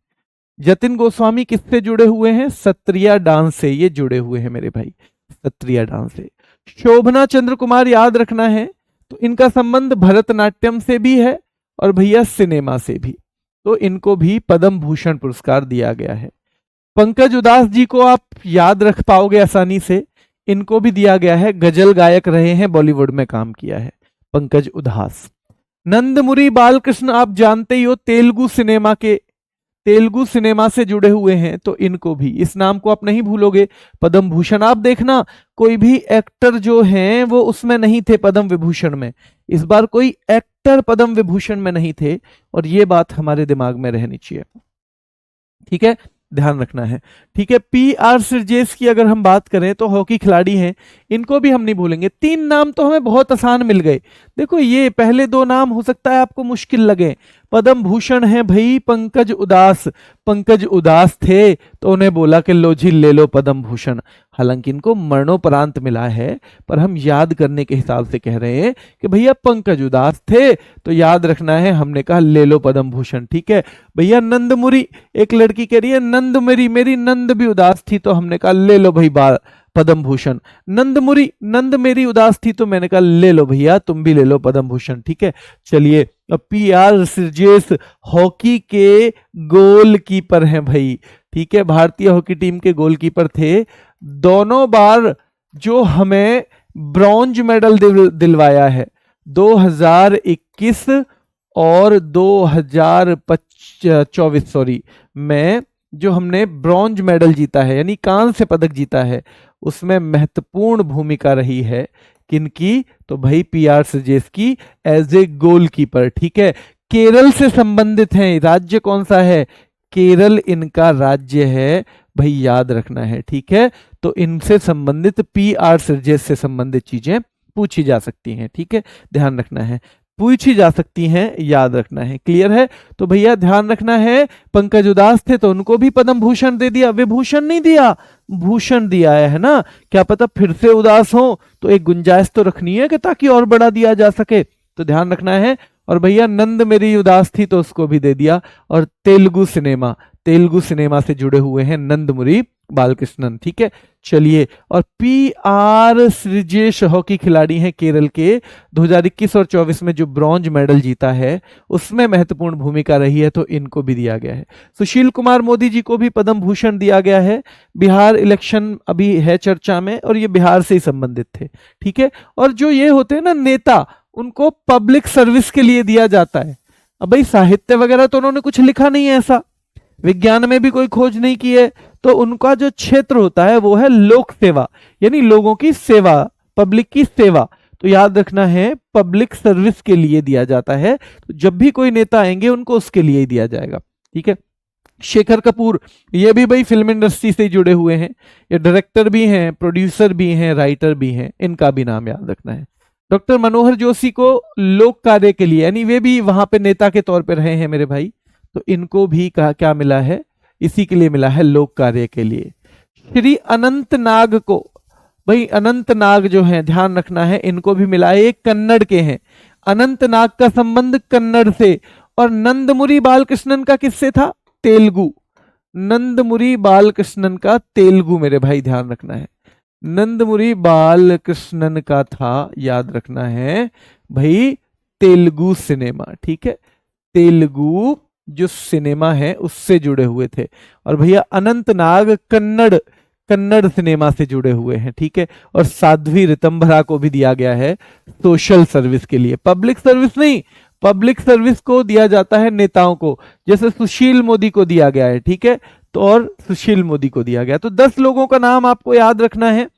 जतिन गोस्वामी किससे जुड़े हुए हैं, सत्रिया डांस से ये जुड़े हुए हैं मेरे भाई, सत्रिया डांस से। शोभना चंद्र कुमार याद रखना है, तो इनका संबंध भरतनाट्यम से भी है और भैया सिनेमा से भी, तो इनको भी पद्म भूषण पुरस्कार दिया गया है। पंकज उदास जी को आप याद रख पाओगे आसानी से, इनको भी दिया गया है, गजल गायक रहे हैं, बॉलीवुड में काम किया है पंकज उदास। नंदमुरी बालकृष्ण आप जानते ही हो, तेलुगु सिनेमा के, तेलुगु सिनेमा से जुड़े हुए हैं, तो इनको भी, इस नाम को आप नहीं भूलोगे, पद्म भूषण। आप देखना कोई भी एक्टर जो हैं वो उसमें नहीं थे पद्म विभूषण में, इस बार कोई एक्टर पद्म विभूषण में नहीं थे, और ये बात हमारे दिमाग में रहनी चाहिए। ठीक है, ध्यान रखना है। ठीक है, पी.आर. सिरजेस की अगर हम बात करें तो हॉकी खिलाड़ी हैं, इनको भी हम नहीं भूलेंगे। 3 नाम तो हमें बहुत आसान मिल गए। देखो ये पहले 2 नाम हो सकता है आपको मुश्किल लगे। पद्म भूषण है भाई पंकज उदास, पंकज उदास थे तो उन्हें बोला कि लो जी ले लो पद्म भूषण। हालांकि इनको मरणोपरांत मिला है, पर हम याद करने के हिसाब से कह रहे हैं कि भैया पंकज उदास थे तो याद रखना है, हमने कहा ले लो पद्म भूषण। ठीक है भैया, नंदमुरी, एक लड़की कह रही है नंद मेरी नंद भी उदास थी तो हमने कहा ले लो भाई पद्म भूषण। नंदमुरी, नंद मेरी उदास थी तो मैंने कहा ले लो भैया तुम भी ले लो पद्म भूषण। ठीक है चलिए, अब PR श्रीजेश हॉकी के गोलकीपर हैं भाई। ठीक है, भारतीय हॉकी टीम के गोलकीपर थे, दोनों बार जो हमें ब्रॉन्ज मेडल दिलवाया है, 2021 और 2024 सॉरी में जो हमने ब्रॉन्ज मेडल जीता है यानी कांस्य पदक जीता है, उसमें महत्वपूर्ण भूमिका रही है किनकी, तो भाई PR श्रीजेश की एज ए गोलकीपर। ठीक है, केरल से संबंधित हैं, राज्य कौन सा है, केरल इनका राज्य है भाई, याद रखना है। ठीक है, तो इनसे संबंधित PR श्रीजेश से संबंधित चीजें पूछी जा सकती हैं। ठीक है, ध्यान रखना है, पूछी जा सकती हैं, याद रखना है। क्लियर है, तो भैया ध्यान रखना है, पंकज उदास थे तो उनको भी पद्म भूषण दे दिया, विभूषण नहीं दिया, भूषण दिया है ना, क्या पता फिर से उदास हो तो एक गुंजाइश तो रखनी है कि ताकि और बढ़ा दिया जा सके, तो ध्यान रखना है। और भैया नंद मेरी उदास थी तो उसको भी दे दिया। और तेलुगु सिनेमा से जुड़े हुए हैं नंदमुरी बालकृष्णन। ठीक है चलिए, और PR श्रीजेश हॉकी खिलाड़ी हैं केरल के, 2021 और 24 में जो ब्रॉन्ज मेडल जीता है उसमें महत्वपूर्ण भूमिका रही है, तो इनको भी दिया गया है। सुशील कुमार मोदी जी को भी पद्म भूषण दिया गया है। बिहार इलेक्शन अभी है चर्चा में और ये बिहार से ही संबंधित थे। ठीक है, और जो ये होते हैं ना नेता, उनको पब्लिक सर्विस के लिए दिया जाता है। अब भाई साहित्य वगैरह तो उन्होंने कुछ लिखा नहीं है, ऐसा विज्ञान में भी कोई खोज नहीं की है, तो उनका जो क्षेत्र होता है वो है लोक सेवा, यानी लोगों की सेवा, पब्लिक की सेवा। तो याद रखना है पब्लिक सर्विस के लिए दिया जाता है, तो जब भी कोई नेता आएंगे उनको उसके लिए ही दिया जाएगा। ठीक है, शेखर कपूर, ये भी भाई फिल्म इंडस्ट्री से जुड़े हुए हैं, ये डायरेक्टर भी हैं, प्रोड्यूसर भी हैं, राइटर भी हैं, इनका भी नाम याद रखना है। डॉक्टर मनोहर जोशी को लोक कार्य के लिए, यानी वे भी वहां पे नेता के तौर पे रहे हैं मेरे भाई, तो इनको भी क्या मिला है, इसी के लिए मिला है, लोक कार्य के लिए। श्री अनंत नाग को, भाई अनंत नाग जो है ध्यान रखना है, इनको भी मिला है, ये कन्नड़ के हैं, अनंत नाग का संबंध कन्नड़ से। और नंदमुरी बालकृष्णन का किससे था, तेलुगु, नंदमुरी बालकृष्णन का तेलुगु मेरे भाई ध्यान रखना है, नंदमुरी बालकृष्णन का था, याद रखना है भाई, तेलुगु सिनेमा। ठीक है, तेलुगु जो सिनेमा है उससे जुड़े हुए थे। और भैया अनंतनाग कन्नड़ सिनेमा से जुड़े हुए हैं। ठीक है, और साध्वी ऋतंभरा को भी दिया गया है सोशल सर्विस के लिए, पब्लिक सर्विस नहीं, पब्लिक सर्विस को दिया जाता है नेताओं को, जैसे सुशील मोदी को दिया गया है। ठीक है, तो और सुशील मोदी को दिया गया, तो 10 लोगों का नाम आपको याद रखना है,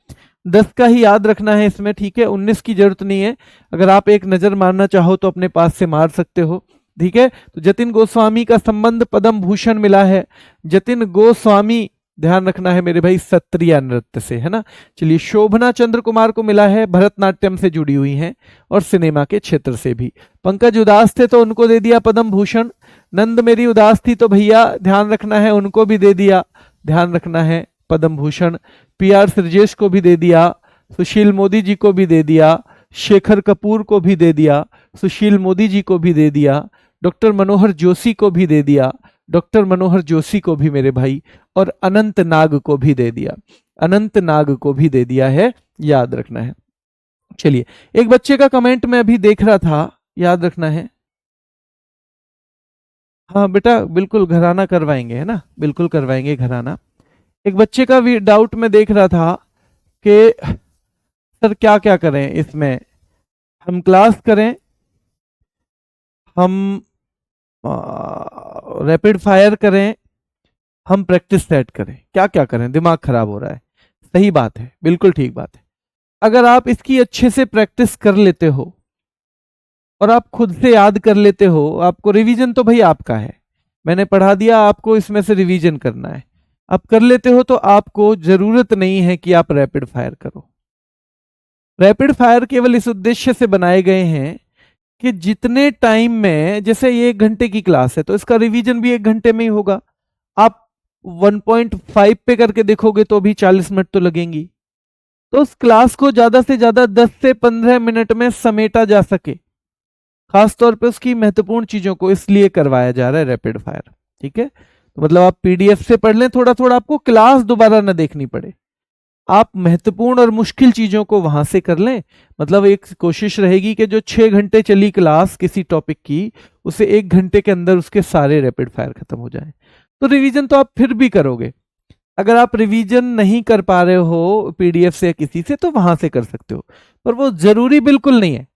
10 का ही याद रखना है इसमें। ठीक है, 19 की जरूरत नहीं है, अगर आप एक नजर मारना चाहो तो अपने पास से मार सकते हो। ठीक है, तो जतिन गोस्वामी का संबंध पद्म भूषण मिला है, जतिन गोस्वामी ध्यान रखना है मेरे भाई सत्रिया नृत्य से, है ना। चलिए, शोभना चंद्र कुमार को मिला है, भरतनाट्यम से जुड़ी हुई हैं और सिनेमा के क्षेत्र से भी। पंकज उदास थे तो उनको दे दिया पद्म भूषण, नंद मेरी उदास थी तो भैया ध्यान रखना है उनको भी दे दिया, ध्यान रखना है पद्म भूषण। PR श्रीजेश को भी दे दिया, सुशील मोदी जी को भी दे दिया, शेखर कपूर को भी दे दिया, सुशील मोदी जी को भी दे दिया, डॉक्टर मनोहर जोशी को भी दे दिया, डॉक्टर मनोहर जोशी को भी मेरे भाई, और अनंत नाग को भी दे दिया, अनंत नाग को भी दे दिया है, याद रखना है। चलिए, एक बच्चे का कमेंट मैं अभी देख रहा था, याद रखना है। हाँ बेटा, बिल्कुल घराना करवाएंगे, है ना, बिल्कुल करवाएंगे घराना। एक बच्चे का भी डाउट मैं देख रहा था कि सर क्या क्या करें इसमें, हम क्लास करें, हम रैपिड फायर करें, हम प्रैक्टिस सेट करें, क्या क्या करें, दिमाग खराब हो रहा है। सही बात है, बिल्कुल ठीक बात है। अगर आप इसकी अच्छे से प्रैक्टिस कर लेते हो और आप खुद से याद कर लेते हो, आपको रिवीजन तो भाई आपका है, मैंने पढ़ा दिया, आपको इसमें से रिवीजन करना है, आप कर लेते हो तो आपको जरूरत नहीं है कि आप रैपिड फायर करो। रैपिड फायर केवल इस उद्देश्य से बनाए गए हैं कि जितने टाइम में, जैसे ये 1 घंटे की क्लास है तो इसका रिवीजन भी 1 घंटे में ही होगा, आप 1.5 पे करके देखोगे तो भी 40 मिनट तो लगेंगी। तो उस क्लास को ज्यादा से ज्यादा 10 से 15 मिनट में समेटा जा सके, खासतौर पे उसकी महत्वपूर्ण चीजों को इसलिए करवाया जा रहा है रैपिड फायर। ठीक है, तो मतलब आप पीडीएफ से पढ़ लें थोड़ा थोड़ा, आपको क्लास दोबारा ना देखनी पड़े, आप महत्वपूर्ण और मुश्किल चीजों को वहां से कर लें। मतलब एक कोशिश रहेगी कि जो 6 घंटे चली क्लास किसी टॉपिक की, उसे 1 घंटे के अंदर उसके सारे रैपिड फायर खत्म हो जाए। तो रिवीजन तो आप फिर भी करोगे। अगर आप रिवीजन नहीं कर पा रहे हो पीडीएफ से या किसी से, तो वहां से कर सकते हो, पर वो जरूरी बिल्कुल नहीं है।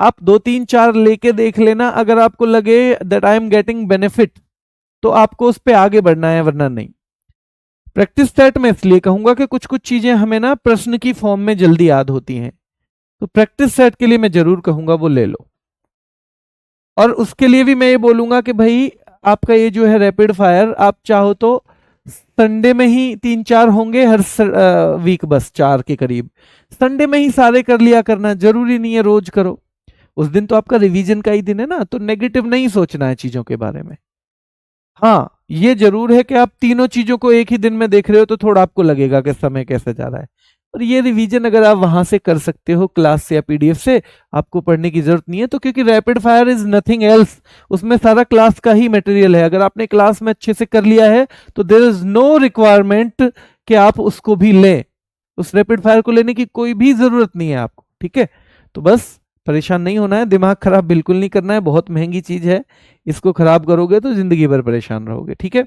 आप 2 3 4 लेके देख लेना, अगर आपको लगे that I am getting benefit तो आपको उस पर आगे बढ़ना है, वरना नहीं। प्रैक्टिस सेट में इसलिए कहूंगा कि कुछ कुछ चीजें हमें ना प्रश्न की फॉर्म में जल्दी याद होती हैं, तो प्रैक्टिस सेट के लिए मैं जरूर कहूंगा वो ले लो। और उसके लिए भी मैं ये बोलूंगा कि भाई आपका ये जो है रैपिड फायर, आप चाहो तो संडे में ही 3 4 होंगे हर वीक, बस 4 के करीब, संडे में ही सारे कर लिया करना, जरूरी नहीं है रोज करो। उस दिन तो आपका रिवीजन का ही दिन है ना, तो नेगेटिव नहीं सोचना है चीजों के बारे में। हाँ, ये जरूर है कि आप तीनों चीजों को एक ही दिन में देख रहे हो तो थोड़ा आपको लगेगा कि समय कैसे जा रहा है, और ये रिवीजन अगर आप वहां से कर सकते हो क्लास से या पीडीएफ से, आपको पढ़ने की जरूरत नहीं है। तो क्योंकि rapid fire is nothing else, उसमें सारा क्लास का ही मटेरियल है। अगर आपने क्लास में अच्छे से कर लिया है तो देयर इज नो रिक्वायरमेंट कि आप उसको भी लें, उस रैपिड फायर को लेने की कोई भी जरूरत नहीं है आपको। ठीक है, तो बस परेशान नहीं होना है, दिमाग खराब बिल्कुल नहीं करना है, बहुत महंगी चीज है, इसको खराब करोगे तो जिंदगी भर परेशान रहोगे। ठीक है,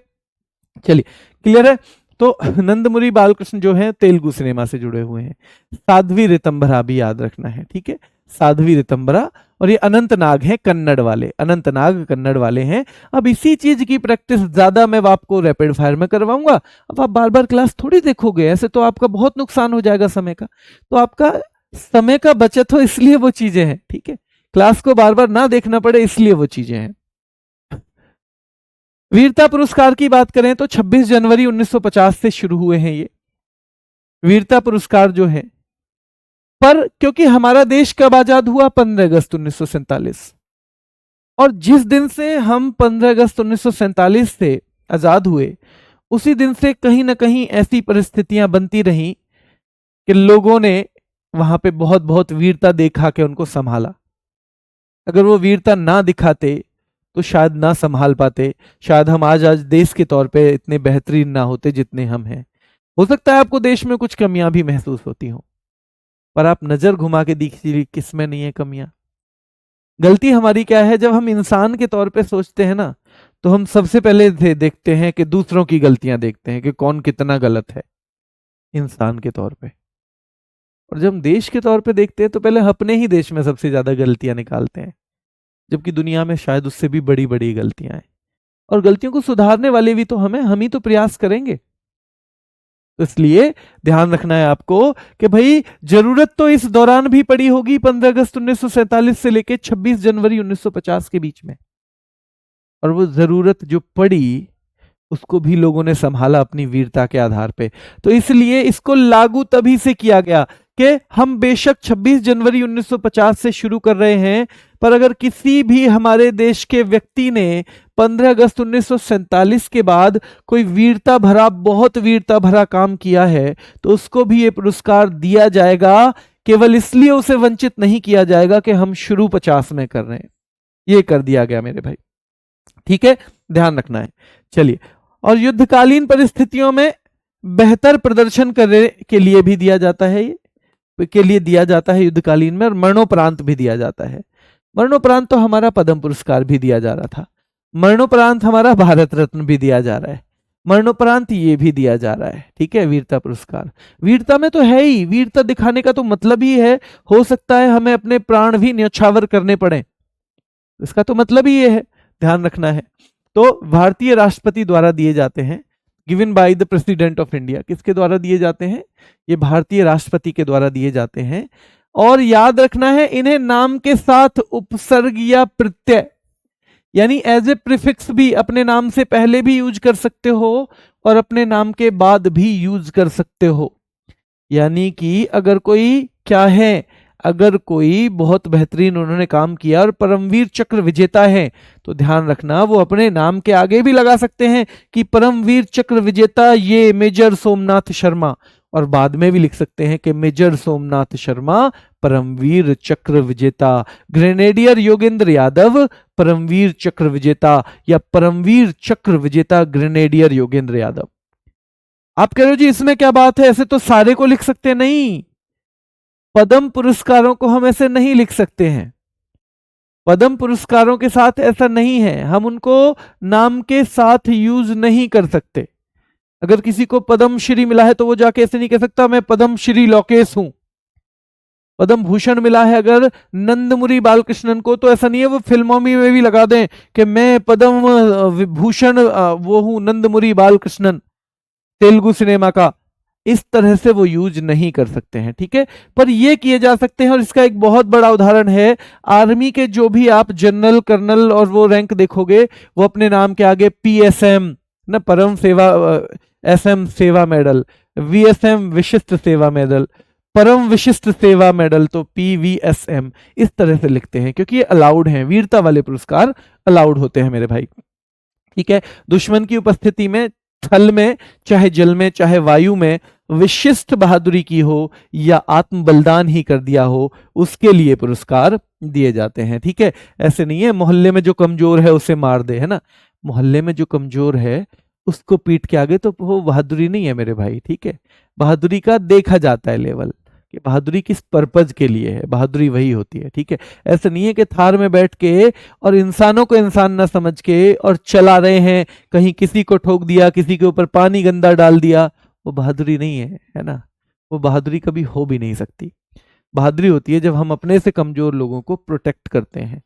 चलिए क्लियर है। तो नंदमुरी बालकृष्ण जो है तेलुगु सिनेमा से जुड़े हुए हैं। साध्वी ऋतंभरा भी याद रखना है। ठीक है, साध्वी ऋतंभरा, और ये अनंतनाग है कन्नड़ वाले, अनंतनाग कन्नड़ वाले हैं। अब इसी चीज की प्रैक्टिस ज्यादा मैं आपको रैपिड फायर में करवाऊंगा। अब आप बार बार क्लास थोड़ी देखोगे, ऐसे तो आपका बहुत नुकसान हो जाएगा समय का। तो आपका समय का बचत हो इसलिए वो चीजें हैं। ठीक है, क्लास को बार बार ना देखना पड़े इसलिए वो चीजें हैं। वीरता पुरस्कार की बात करें तो 26 जनवरी 1950 से शुरू हुए हैं ये वीरता पुरस्कार जो है। पर क्योंकि हमारा देश कब आजाद हुआ, 15 अगस्त 1947, और जिस दिन से हम 15 अगस्त 1947 से आजाद हुए, उसी दिन से कहीं ना कहीं ऐसी परिस्थितियां बनती रहीं कि लोगों ने वहां पे बहुत बहुत वीरता दिखा के उनको संभाला। अगर वो वीरता ना दिखाते तो शायद ना संभाल पाते, शायद हम आज आज देश के तौर पे इतने बेहतरीन ना होते जितने हम हैं। हो सकता है आपको देश में कुछ कमियां भी महसूस होती हो, पर आप नजर घुमा के देखिए किस में नहीं है कमियां। गलती हमारी क्या है, जब हम इंसान के तौर पे सोचते हैं ना, तो हम सबसे पहले देखते हैं कि दूसरों की गलतियां देखते हैं कि कौन कितना गलत है इंसान के तौर पे। और जब हम देश के तौर पे देखते हैं तो पहले अपने ही देश में सबसे ज्यादा गलतियां निकालते हैं, जबकि दुनिया में शायद उससे भी बड़ी बड़ी गलतियां हैं। और गलतियों को सुधारने वाले भी तो हम ही तो प्रयास करेंगे। तो इसलिए ध्यान रखना है आपको कि भाई जरूरत तो इस दौरान भी पड़ी होगी 15 अगस्त 1947 से लेकर 26 जनवरी 1950 के बीच में, और वो जरूरत जो पड़ी उसको भी लोगों ने संभाला अपनी वीरता के आधार पे। तो इसलिए इसको लागू तभी से किया गया कि हम बेशक 26 जनवरी 1950 से शुरू कर रहे हैं, पर अगर किसी भी हमारे देश के व्यक्ति ने 15 अगस्त 1947 के बाद कोई वीरता भरा, बहुत वीरता भरा काम किया है, तो उसको भी ये पुरस्कार दिया जाएगा। केवल इसलिए उसे वंचित नहीं किया जाएगा कि हम शुरू 50 में कर रहे हैं, ये कर दिया गया मेरे भाई। ठीक है, ध्यान रखना है। चलिए, और युद्धकालीन परिस्थितियों में बेहतर प्रदर्शन करने के लिए भी दिया जाता है, ये के लिए दिया जाता है युद्धकालीन में, और मरणोपरांत भी दिया जाता है। मरणोपरांत तो हमारा पद्म पुरस्कार भी दिया जा रहा था, मरणोपरांत हमारा भारत रत्न भी दिया जा रहा है, मरणोपरांत ये भी दिया जा रहा है। ठीक है, वीरता पुरस्कार वीरता में तो है ही, वीरता दिखाने का तो मतलब ही है, हो सकता है हमें अपने प्राण भी न्यौछावर करने पड़े, इसका तो मतलब ही ये है, ध्यान रखना है। तो भारतीय राष्ट्रपति द्वारा दिए जाते हैं, given by the president of India. किसके द्वारा दिए जाते हैं, ये भारतीय राष्ट्रपति के द्वारा दिए जाते हैं। और याद रखना है, इन्हें नाम के साथ उपसर्ग या प्रत्यय, यानी एज ए प्रीफिक्स भी अपने नाम से पहले भी यूज कर सकते हो और अपने नाम के बाद भी यूज कर सकते हो। यानी कि अगर कोई क्या है, अगर कोई बहुत बेहतरीन उन्होंने काम किया और परमवीर चक्र विजेता है तो ध्यान रखना वो अपने नाम के आगे भी लगा सकते हैं कि परमवीर चक्र विजेता ये मेजर सोमनाथ शर्मा, और बाद में भी लिख सकते हैं कि मेजर सोमनाथ शर्मा परमवीर चक्र विजेता, ग्रेनेडियर योगेंद्र यादव परमवीर चक्र विजेता, या परमवीर चक्र विजेता ग्रेनेडियर योगेंद्र यादव। आप कह रहे हो जी इसमें क्या बात है, ऐसे तो सारे को लिख सकते हैं। नहीं, पद्म पुरस्कारों को हम ऐसे नहीं लिख सकते हैं। पद्म पुरस्कारों के साथ ऐसा नहीं है, हम उनको नाम के साथ यूज नहीं कर सकते। अगर किसी को पद्म श्री मिला है तो वो जाके ऐसे नहीं कह सकता मैं पद्म श्री लोकेश हूं। पद्म भूषण मिला है अगर नंदमुरी बालकृष्णन को, तो ऐसा नहीं है वो फिल्मों में भी लगा दें कि मैं पद्म विभूषण वो हूं नंदमुरी बालकृष्णन तेलुगु सिनेमा का। इस तरह से वो यूज नहीं कर सकते हैं, ठीक है। पर ये किए जा सकते हैं, और इसका एक बहुत बड़ा उदाहरण है आर्मी के जो भी आप जनरल कर्नल और वो रैंक देखोगे, वो अपने नाम के आगे पीएसएम ना परम सेवा, एसएम सेवा मेडल, वीएसएम विशिष्ट सेवा मेडल, परम विशिष्ट सेवा मेडल तो पीवीएसएम, इस तरह से लिखते हैं क्योंकि ये अलाउड हैं, वीरता वाले पुरस्कार अलाउड होते हैं मेरे भाई, ठीक है। दुश्मन की उपस्थिति में, थल में, चाहे जल में, चाहे वायु में विशिष्ट बहादुरी की हो या आत्म बलिदान ही कर दिया हो, उसके लिए पुरस्कार दिए जाते हैं, ठीक है। ऐसे नहीं है मोहल्ले में जो कमजोर है उसे मार दे, है ना। मोहल्ले में जो कमजोर है उसको पीठ के आगे, तो वो बहादुरी नहीं है मेरे भाई, ठीक है। बहादुरी का देखा जाता है लेवल कि बहादुरी किस पर्पज के लिए है, बहादुरी वही होती है, ठीक है। ऐसा नहीं है कि थार में बैठ के और इंसानों को इंसान ना समझ के और चला रहे हैं, कहीं किसी को ठोक दिया, किसी के ऊपर पानी गंदा डाल दिया, वो बहादुरी नहीं है ना। वो बहादुरी कभी हो भी नहीं सकती। बहादुरी होती है जब हम अपने से कमजोर लोगों को प्रोटेक्ट करते हैं,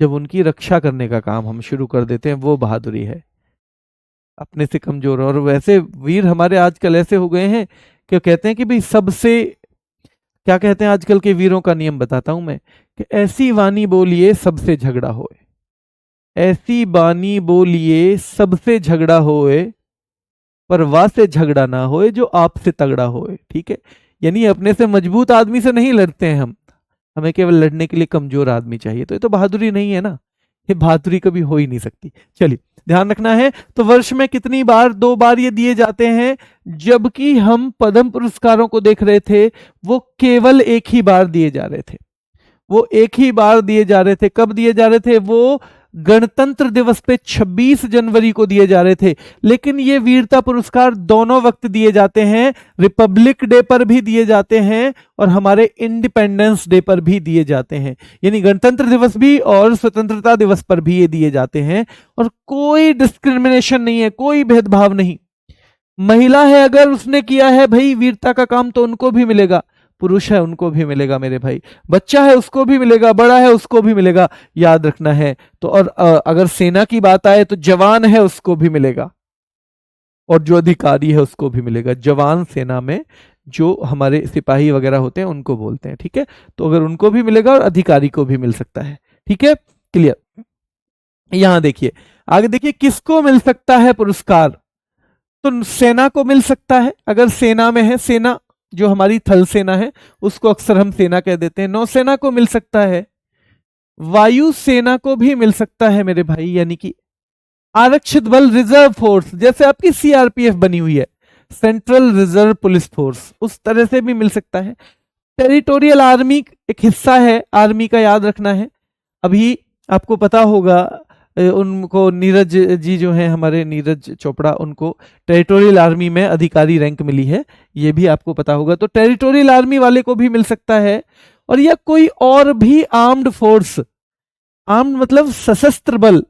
जब उनकी रक्षा करने का काम हम शुरू कर देते हैं, वो बहादुरी है। अपने से कमजोर, और वैसे वीर हमारे आजकल ऐसे हो गए हैं कि कहते हैं कि भाई सबसे, क्या कहते हैं आजकल के वीरों का नियम बताता हूं मैं, कि ऐसी वाणी बोलिए सबसे झगड़ा होए, ऐसी वाणी बोलिए सबसे झगड़ा होए, पर वाह से झगड़ा ना होए जो आपसे तगड़ा होए, ठीक है। यानी अपने से मजबूत आदमी से नहीं लड़ते हैं हम, हमें केवल लड़ने के लिए कमजोर आदमी चाहिए, तो ये तो बहादुरी नहीं है ना, ये बहादुरी कभी हो ही नहीं सकती। चलिए ध्यान रखना है। तो वर्ष में कितनी बार, 2 बार ये दिए जाते हैं, जबकि हम पद्म पुरस्कारों को देख रहे थे वो केवल एक ही बार दिए जा रहे थे, वो एक ही बार दिए जा रहे थे। कब दिए जा रहे थे? वो गणतंत्र दिवस पे 26 जनवरी को दिए जा रहे थे। लेकिन ये वीरता पुरस्कार दोनों वक्त दिए जाते हैं, रिपब्लिक डे पर भी दिए जाते हैं और हमारे इंडिपेंडेंस डे पर भी दिए जाते हैं, यानी गणतंत्र दिवस भी और स्वतंत्रता दिवस पर भी ये दिए जाते हैं। और कोई डिस्क्रिमिनेशन नहीं है, कोई भेदभाव नहीं। महिला है अगर उसने किया है भाई वीरता का काम तो उनको भी मिलेगा, पुरुष है उनको भी मिलेगा मेरे भाई, बच्चा है उसको भी मिलेगा, बड़ा है उसको भी मिलेगा, याद रखना है। तो और अगर सेना की बात आए तो जवान है उसको भी मिलेगा, और जो अधिकारी है उसको भी मिलेगा। जवान सेना में जो हमारे सिपाही वगैरह होते हैं उनको बोलते हैं, ठीक है। तो अगर उनको भी मिलेगा और अधिकारी को भी मिल सकता है, ठीक है, क्लियर। यहां देखिए आगे, देखिए किसको मिल सकता है पुरस्कार, तो सेना को मिल सकता है अगर सेना में है, सेना जो हमारी थल सेना है उसको अक्सर हम सेना कह देते हैं। नौसेना को मिल सकता है, वायु सेना को भी मिल सकता है मेरे भाई, यानी कि आरक्षित बल रिजर्व फोर्स, जैसे आपकी सीआरपीएफ बनी हुई है, सेंट्रल रिजर्व पुलिस फोर्स, उस तरह से भी मिल सकता है। टेरिटोरियल आर्मी एक हिस्सा है आर्मी का, याद रखना है। अभी आपको पता होगा उनको नीरज जी जो हैं हमारे नीरज चोपड़ा, उनको टेरिटोरियल आर्मी में अधिकारी रैंक मिली है, ये भी आपको पता होगा। तो टेरिटोरियल आर्मी वाले को भी मिल सकता है, और या कोई और भी आर्म्ड फोर्स, आर्म्ड मतलब सशस्त्र बल,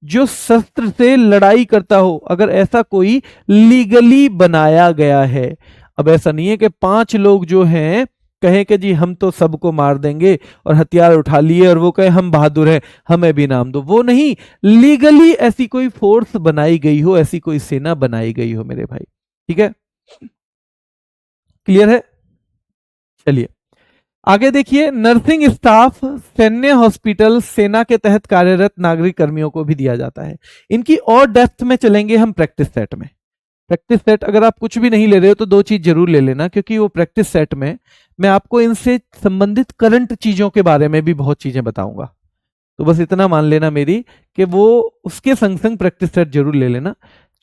जो शस्त्र से लड़ाई करता हो, अगर ऐसा कोई लीगली बनाया गया है। अब ऐसा नहीं है कि 5 लोग जो हैं कहे कि जी हम तो सबको मार देंगे और हथियार उठा लिए और वो कहे हम बहादुर हैं हमें भी नाम दो, वो नहीं, लीगली ऐसी कोई फोर्स बनाई गई हो, ऐसी कोई सेना बनाई गई हो मेरे भाई, ठीक है, क्लियर है। चलिए आगे देखिए, नर्सिंग स्टाफ, सैन्य हॉस्पिटल, सेना के तहत कार्यरत नागरिक कर्मियों को भी दिया जाता है। इनकी और डेप्थ में चलेंगे हम प्रैक्टिस सेट में। प्रैक्टिस सेट अगर आप कुछ भी नहीं ले रहे हो तो 2 चीज जरूर ले लेना, क्योंकि वो प्रैक्टिस सेट में मैं आपको इनसे संबंधित करंट चीजों के बारे में भी बहुत चीजें बताऊंगा। तो बस इतना मान लेना मेरी कि वो उसके संग संग प्रैक्टिस सेट जरूर ले लेना,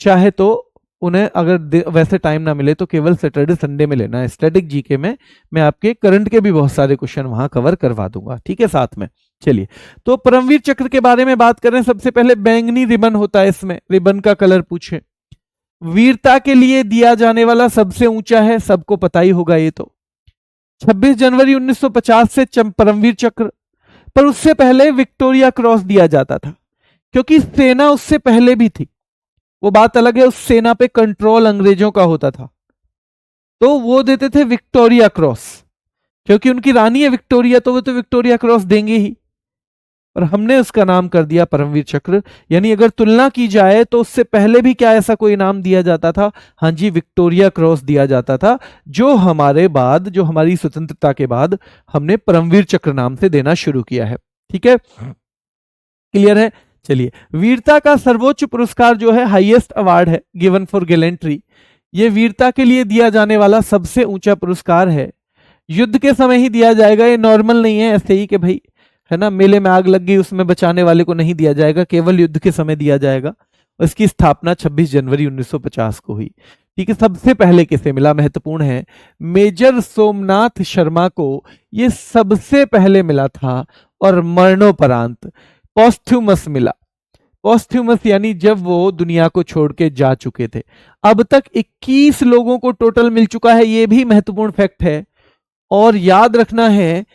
चाहे तो उन्हें अगर वैसे टाइम ना मिले तो केवल सैटरडे संडे में लेना है। स्टैटिक जीके में मैं आपके करंट के भी बहुत सारे क्वेश्चन वहां कवर करवा दूंगा, ठीक है साथ में। चलिए, तो परमवीर चक्र के बारे में बात करें, सबसे पहले बैंगनी रिबन होता है, इसमें रिबन का कलर पूछे। वीरता के लिए दिया जाने वाला सबसे ऊंचा है, सबको पता ही होगा ये तो, 26 जनवरी 1950 से परमवीर चक्र। पर उससे पहले विक्टोरिया क्रॉस दिया जाता था, क्योंकि सेना उससे पहले भी थी, वो बात अलग है, उस सेना पे कंट्रोल अंग्रेजों का होता था, तो वो देते थे विक्टोरिया क्रॉस, क्योंकि उनकी रानी है विक्टोरिया, तो वो तो विक्टोरिया क्रॉस देंगे ही। और हमने उसका नाम कर दिया परमवीर चक्र। यानी अगर तुलना की जाए तो उससे पहले भी क्या ऐसा कोई नाम दिया जाता था? हाँ जी, विक्टोरिया क्रॉस दिया जाता था, जो हमारे बाद, जो हमारी स्वतंत्रता के बाद हमने परमवीर चक्र नाम से देना शुरू किया है। ठीक है, क्लियर है? चलिए, वीरता का सर्वोच्च पुरस्कार जो है, हाईएस्ट अवार्ड है गिवन फॉर गैलेंट्री, ये वीरता के लिए दिया जाने वाला सबसे ऊंचा पुरस्कार है। युद्ध के समय ही दिया जाएगा, ये नॉर्मल नहीं है ऐसे ही कि भाई है ना मेले में आग लग गई उसमें बचाने वाले को नहीं दिया जाएगा, केवल युद्ध के समय दिया जाएगा। इसकी स्थापना 26 जनवरी 1950 को हुई। ठीक है, सबसे पहले किसे मिला, महत्वपूर्ण है, मेजर सोमनाथ शर्मा को ये सबसे पहले मिला था, और मरणोपरांत पॉस्थ्यूमस मिला। पॉस्थ्यूमस यानी जब वो दुनिया को छोड़ के जा चुके थे। अब तक 21 लोगों को टोटल मिल चुका है, ये भी महत्वपूर्ण फैक्ट है। और याद रखना है,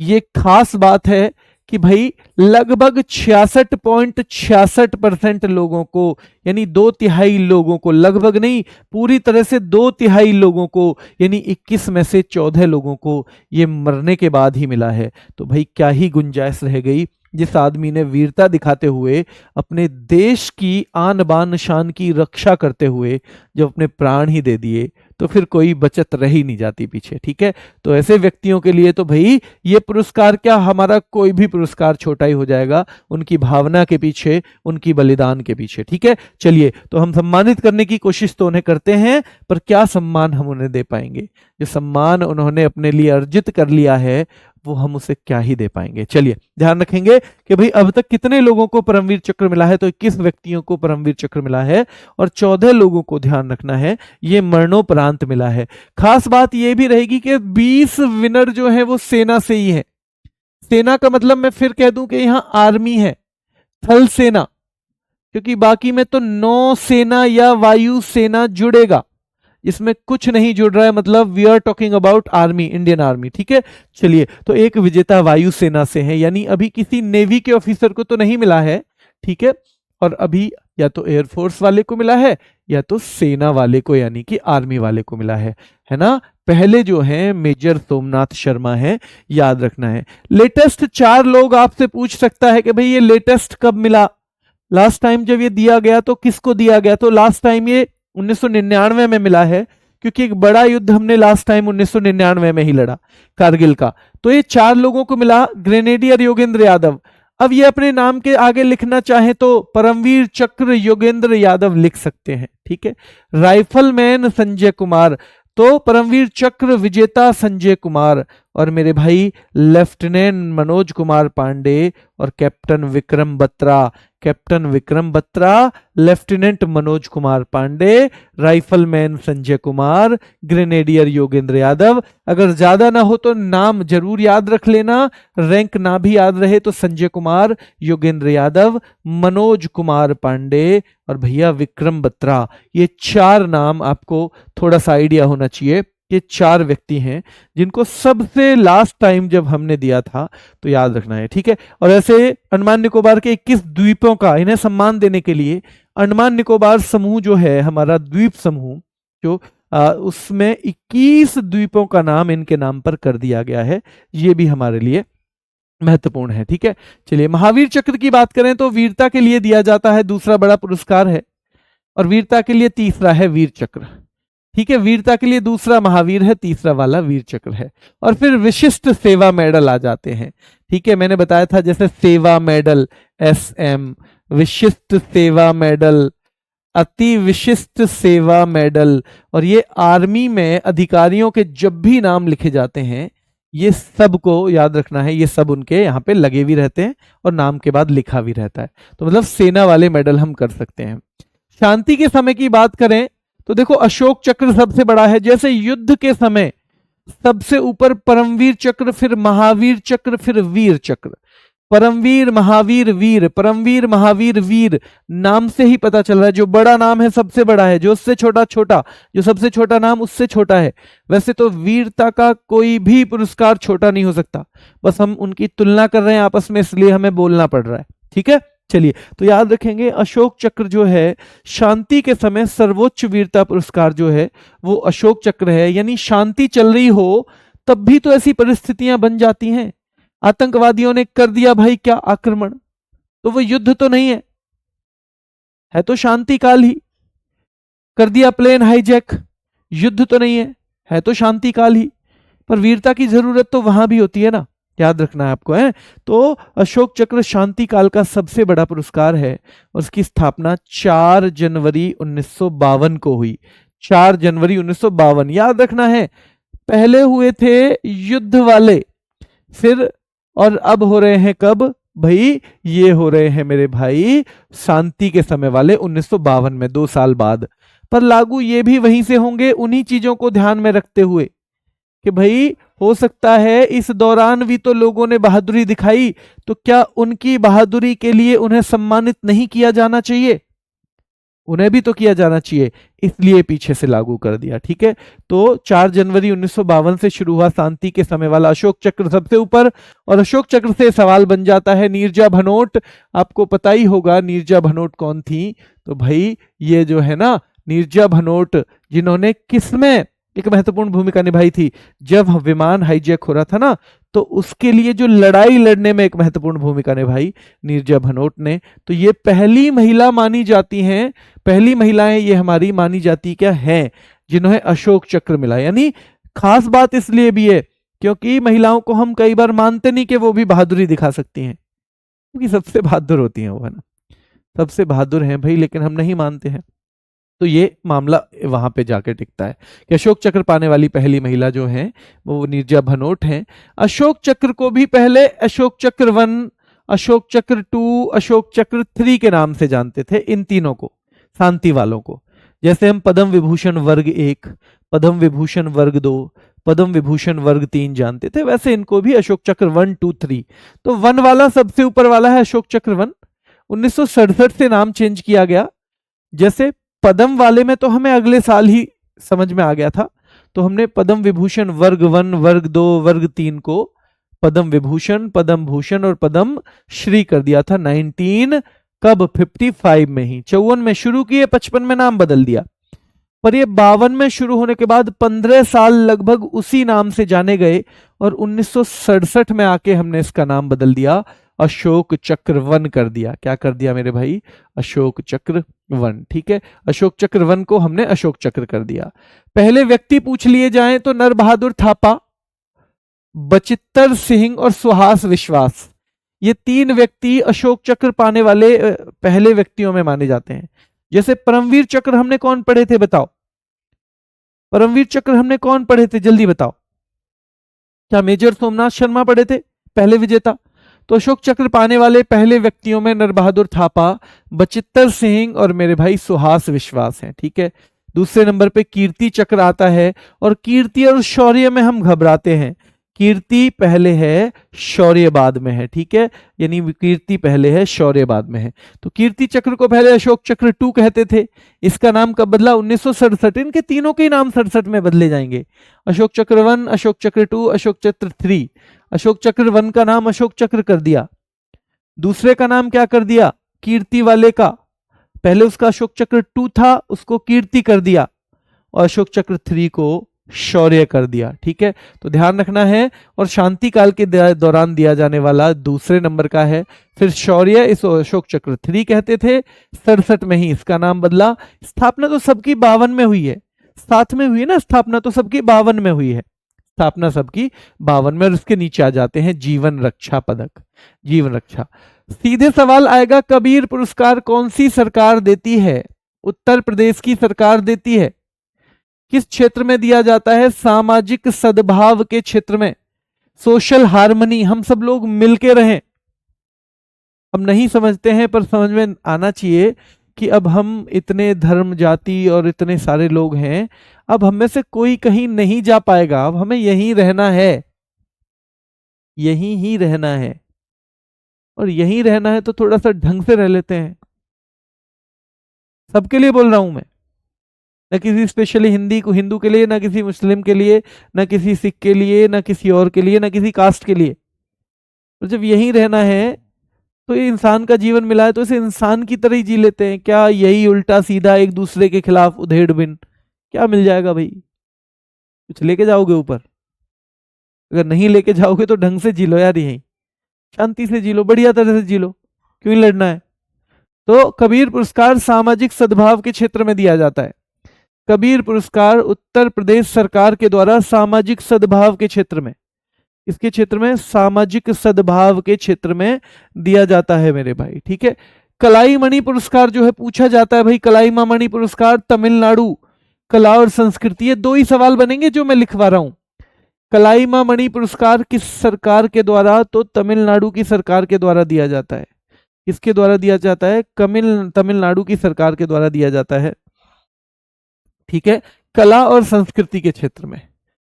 ये खास बात है कि भाई लगभग 66.66% लोगों को, यानी 2/3 लोगों को, लगभग नहीं पूरी तरह से 2/3 लोगों को, यानी 21 में से 14 लोगों को ये मरने के बाद ही मिला है। तो भाई क्या ही गुंजाइश रह गई, जिस आदमी ने वीरता दिखाते हुए अपने देश की आन बान शान की रक्षा करते हुए जब अपने प्राण ही दे दिए, तो फिर कोई बचत रह ही नहीं जाती पीछे। ठीक है, तो ऐसे व्यक्तियों के लिए तो भाई ये पुरस्कार क्या, हमारा कोई भी पुरस्कार छोटा ही हो जाएगा उनकी भावना के पीछे, उनकी बलिदान के पीछे। ठीक है, चलिए, तो हम सम्मानित करने की कोशिश तो उन्हें करते हैं, पर क्या सम्मान हम उन्हें दे पाएंगे? जो सम्मान उन्होंने अपने लिए अर्जित कर लिया है, वो हम उसे क्या ही दे पाएंगे। चलिए, ध्यान रखेंगे कि भाई अब तक कितने लोगों को परमवीर चक्र मिला है, तो 21 व्यक्तियों को परमवीर चक्र मिला है, और 14 लोगों को, ध्यान रखना है, ये मरणोपरांत मिला है। खास बात ये भी रहेगी कि 20 विनर जो है वो सेना से ही है। सेना का मतलब मैं फिर कह दूं कि यहां आर्मी है, थल सेना, क्योंकि बाकी में तो नौ सेना या वायु सेना जुड़ेगा, इसमें कुछ नहीं जुड़ रहा है, मतलब we are talking about army, Indian army. ठीक है, चलिए, तो एक विजेता वायुसेना से है, यानी अभी किसी नेवी के ऑफिसर को तो नहीं मिला है। ठीक है, और अभी या तो एयरफोर्स वाले को मिला है, या तो सेना वाले को, यानी कि आर्मी वाले को मिला है ना। पहले जो है मेजर सोमनाथ शर्मा है, याद रखना है। लेटेस्ट 4 लोग आपसे पूछ सकता है कि भाई ये लेटेस्ट कब मिला, लास्ट टाइम जब ये दिया गया तो किसको दिया गया? तो लास्ट टाइम ये 1999 में मिला है, क्योंकि एक बड़ा युद्ध हमने लास्ट टाइम 1999 में ही लड़ा, कारगिल का। तो ये 4 लोगों को मिला, ग्रेनेडियर योगेंद्र यादव। अब ये अपने नाम के आगे लिखना चाहे तो परमवीर चक्र योगेंद्र यादव लिख सकते हैं। ठीक है, राइफलमैन संजय कुमार, तो परमवीर चक्र विजेता संजय कुमार, और मेरे भाई लेफ्टिनेंट मनोज कुमार पांडे और captain Vikram Batra. Captain Vikram Batra, lieutenant Manoj Kumar Pande, rifleman Sanjay Kumar, grenadier Yogendra Yadav. अगर ज्यादा ना हो तो नाम जरूर याद रख लेना, रैंक ना भी याद रहे तो संजय कुमार, योगेंद्र यादव, मनोज कुमार पांडे और भैया विक्रम बत्रा। ये 4 नाम आपको थोड़ा सा आइडिया होना चाहिए। ये 4 व्यक्ति हैं जिनको सबसे लास्ट टाइम जब हमने दिया था तो याद रखना है। ठीक है, और ऐसे अंडमान निकोबार के 21 द्वीपों का इन्हें सम्मान देने के लिए अंडमान निकोबार समूह जो है हमारा द्वीप समूह, जो उसमें 21 द्वीपों का नाम इनके नाम पर कर दिया गया है, ये भी हमारे लिए महत्वपूर्ण है। ठीक है, चलिए, महावीर चक्र की बात करें तो वीरता के लिए दिया जाता है, दूसरा बड़ा पुरस्कार है, और वीरता के लिए तीसरा है वीर चक्र। ठीक है, वीरता के लिए दूसरा महावीर है, तीसरा वाला वीर चक्र है। और फिर विशिष्ट सेवा मेडल आ जाते हैं। ठीक है, मैंने बताया था जैसे सेवा मेडल SM, विशिष्ट सेवा मेडल अति विशिष्ट सेवा मेडल। और ये आर्मी में अधिकारियों के जब भी नाम लिखे जाते हैं, ये सब को याद रखना है, ये सब उनके यहाँ पे लगे भी रहते हैं और नाम के बाद लिखा भी रहता है। तो मतलब सेना वाले मेडल हम कर सकते हैं। शांति के समय की बात करें तो देखो अशोक चक्र सबसे बड़ा है। जैसे युद्ध के समय सबसे ऊपर परमवीर चक्र, फिर महावीर चक्र, फिर वीर चक्र। परमवीर, महावीर, वीर। परमवीर, महावीर, वीर, नाम से ही पता चल रहा है जो बड़ा नाम है सबसे बड़ा है, जो उससे छोटा छोटा, जो सबसे छोटा नाम उससे छोटा है। वैसे तो वीरता का कोई भी पुरस्कार छोटा नहीं हो सकता, बस हम उनकी तुलना कर रहे हैं आपस में, इसलिए हमें बोलना पड़ रहा है। ठीक है, चलिए तो याद रखेंगे अशोक चक्र जो है शांति के समय सर्वोच्च वीरता पुरस्कार जो है वो अशोक चक्र है। यानी शांति चल रही हो तब भी तो ऐसी परिस्थितियां बन जाती हैं, आतंकवादियों ने कर दिया भाई क्या आक्रमण, तो वो युद्ध तो नहीं है तो शांति काल ही। कर दिया प्लेन हाईजैक, युद्ध तो नहीं है तो शांति काल ही। पर वीरता की जरूरत तो वहां भी होती है ना, याद रखना है आपको है। तो अशोक चक्र शांति काल का सबसे बड़ा पुरस्कार है और उसकी स्थापना 4 जनवरी 1952 को हुई। 4 जनवरी 1952 याद रखना है। पहले हुए थे युद्ध वाले, फिर और अब हो रहे हैं कब भाई, ये हो रहे हैं मेरे भाई शांति के समय वाले 1952 में, 2 साल बाद। पर लागू ये भी वहीं से होंगे, उन्हीं चीजों को ध्यान में रखते हुए कि भाई हो सकता है इस दौरान भी तो लोगों ने बहादुरी दिखाई, तो क्या उनकी बहादुरी के लिए उन्हें सम्मानित नहीं किया जाना चाहिए? उन्हें भी तो किया जाना चाहिए, इसलिए पीछे से लागू कर दिया। ठीक है, तो 4 जनवरी 1952 से शुरू हुआ शांति के समय वाला अशोक चक्र सबसे ऊपर। और अशोक चक्र से सवाल बन जाता है नीरजा भनोट, आपको पता ही होगा नीरजा भनोट कौन थी। तो भाई ये जो है ना नीरजा भनोट, जिन्होंने किसमें एक महत्वपूर्ण भूमिका निभाई थी, जब विमान हाईजैक हो रहा था ना, तो उसके लिए जो लड़ाई लड़ने में एक महत्वपूर्ण भूमिका निभाई नीरजा भनोट ने। तो ये पहली महिला मानी जाती हैं, पहली महिलाएं ये हमारी मानी जाती क्या हैं जिन्हें अशोक चक्र मिला। यानी खास बात इसलिए भी है क्योंकि महिलाओं को हम कई बार मानते नहीं कि वो भी बहादुरी दिखा सकती हैं, क्योंकि सबसे बहादुर होती हैं वो, है ना, सबसे बहादुर हैं भाई, लेकिन हम नहीं मानते हैं। तो ये मामला वहां पे जाके टिकता है कि अशोक चक्र पाने वाली पहली महिला जो है वो नीरजा भनोट हैं। अशोक चक्र को भी पहले अशोक चक्र 1, अशोक चक्र 2, अशोक चक्र 3 के नाम से जानते थे, इन तीनों को, शांति वालों को। जैसे हम पद्म विभूषण वर्ग 1, पद्म विभूषण वर्ग 2, पद्म विभूषण वर्ग 3 जानते थे, वैसे इनको भी अशोक चक्र 1, 2, 3। तो 1 वाला सबसे ऊपर वाला है अशोक चक्र 1। 1967 से नाम चेंज किया गया। जैसे पद्म वाले में तो हमें अगले साल ही समझ में आ गया था, तो हमने पद्म विभूषण वर्ग 1, वर्ग 2, वर्ग 3 को पद्म विभूषण, पद्म भूषण और पद्म श्री कर दिया था 19 कब 55 में ही। 54 में शुरू किए, 55 में नाम बदल दिया। पर ये 52 में शुरू होने के बाद 15 साल लगभग उसी नाम से जाने गए और 1967 में आके हमने इसका नाम बदल दिया, अशोक चक्र 1 कर दिया। क्या कर दिया मेरे भाई? अशोक चक्र 1। ठीक है, अशोक चक्र 1 को हमने अशोक चक्र कर दिया। पहले व्यक्ति पूछ लिए जाएं तो नर बहादुर थापा, बचित्तर सिंह और सुहास विश्वास, ये 3 व्यक्ति अशोक चक्र पाने वाले पहले व्यक्तियों में माने जाते हैं। जैसे परमवीर चक्र हमने कौन पढ़े थे बताओ? परमवीर चक्र हमने कौन पढ़े थे, जल्दी बताओ? क्या मेजर सोमनाथ शर्मा पढ़े थे, पहले विजेता? तो अशोक चक्र पाने वाले पहले व्यक्तियों में नर बहादुर थापा, बचित्तर सिंह और मेरे भाई सुहास विश्वास हैं। ठीक है, दूसरे नंबर पे कीर्ति चक्र आता है, और कीर्ति और शौर्य में हम घबराते हैं। कीर्ति पहले है, शौर्य बाद में है। ठीक है, यानी कीर्ति पहले है, शौर्य बाद में है। तो कीर्ति चक्र को पहले अशोक चक्र 2 कहते थे। इसका नाम कब बदला? 1967। इनके तीनों के नाम 67 में बदले जाएंगे। अशोक चक्र 1, अशोक चक्र 2, अशोक चक्र 3। अशोक चक्र 1 का नाम अशोक चक्र कर दिया, दूसरे का नाम क्या कर दिया? कीर्ति वाले का, पहले उसका अशोक चक्र 2 था, उसको कीर्ति कर दिया, और अशोक चक्र 3 को शौर्य कर दिया। ठीक है, तो ध्यान रखना है। और शांति काल के दौरान दिया जाने वाला दूसरे नंबर का है। फिर शौर्य इस अशोक चक्र 3 कहते थे, 67 में ही इसका नाम बदला। स्थापना तो सबकी 52 में हुई है, साथ में हुई है ना, स्थापना तो सबकी 52 में हुई है, स्थापना सबकी 52 में। और इसके नीचे आ जाते हैं जीवन रक्षा पदक, जीवन रक्षा। सीधे सवाल आएगा, कबीर पुरस्कार कौन सी सरकार देती है? उत्तर प्रदेश की सरकार देती है। किस क्षेत्र में दिया जाता है? सामाजिक सद्भाव के क्षेत्र में, सोशल हार्मनी, हम सब लोग मिलके रहें। हम नहीं समझते हैं पर समझ में आना चाहिए कि अब हम इतने धर्म जाति और इतने सारे लोग हैं, अब हम में से कोई कहीं नहीं जा पाएगा, अब हमें यहीं रहना है, यहीं ही रहना है। और यहीं रहना है तो थोड़ा सा ढंग से रह लेते हैं। सबके लिए बोल रहा हूं मैं, ना किसी स्पेशली हिंदी को हिंदू के लिए, ना किसी मुस्लिम के लिए, ना किसी सिख के लिए, ना किसी और के लिए, ना किसी कास्ट के लिए। तो जब यहीं रहना है तो ये इंसान का जीवन मिला है तो इसे इंसान की तरह ही जी लेते हैं। क्या यही उल्टा सीधा एक दूसरे के खिलाफ उधेड़ बिन क्या मिल जाएगा भाई? कुछ लेके जाओगे ऊपर? अगर नहीं लेके जाओगे तो ढंग से जी लो यार, यहीं शांति से जी लो, बढ़िया तरह से जी लो, क्यों ही लड़ना है? तो कबीर पुरस्कार सामाजिक सद्भाव के क्षेत्र में दिया जाता है। कबीर पुरस्कार उत्तर प्रदेश सरकार के द्वारा सामाजिक सद्भाव के क्षेत्र में, इसके क्षेत्र में सामाजिक सद्भाव के क्षेत्र में दिया जाता है मेरे भाई, ठीक है। कलाई मणि पुरस्कार जो है पूछा जाता है भाई, कलाई मणि पुरस्कार तमिलनाडु कला और संस्कृति, ये दो ही सवाल बनेंगे जो मैं लिखवा रहा हूं। कलाई मणि पुरस्कार किस सरकार के द्वारा? तो तमिलनाडु की सरकार के द्वारा दिया जाता है। किसके द्वारा दिया जाता है? तमिलनाडु की सरकार के द्वारा दिया जाता है, ठीक है। कला और संस्कृति के क्षेत्र में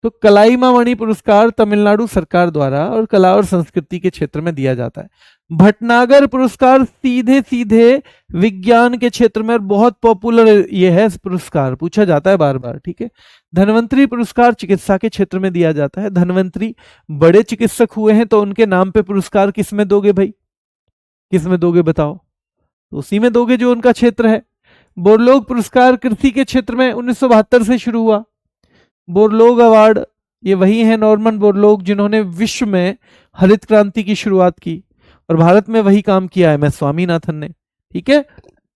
तो कलाई मणि पुरस्कार तमिलनाडु सरकार द्वारा और कला और संस्कृति के क्षेत्र में दिया जाता है। भटनागर पुरस्कार सीधे सीधे विज्ञान के क्षेत्र में, और बहुत पॉपुलर ये है पुरस्कार, पूछा जाता है बार बार, ठीक है। धन्वंतरी पुरस्कार चिकित्सा के क्षेत्र में दिया जाता है। धन्वंतरी बड़े चिकित्सक हुए हैं तो उनके नाम पे पुरस्कार किस में दोगे भाई? किस में दोगे बताओ? तो उसी में दोगे जो उनका क्षेत्र है। बोरलोग पुरस्कार कृषि के क्षेत्र में 1972 से शुरू हुआ। बोरलोग अवार्ड, ये वही है नॉर्मन बोरलोग जिन्होंने विश्व में हरित क्रांति की शुरुआत की, और भारत में वही काम किया है MS स्वामीनाथन ने, ठीक है।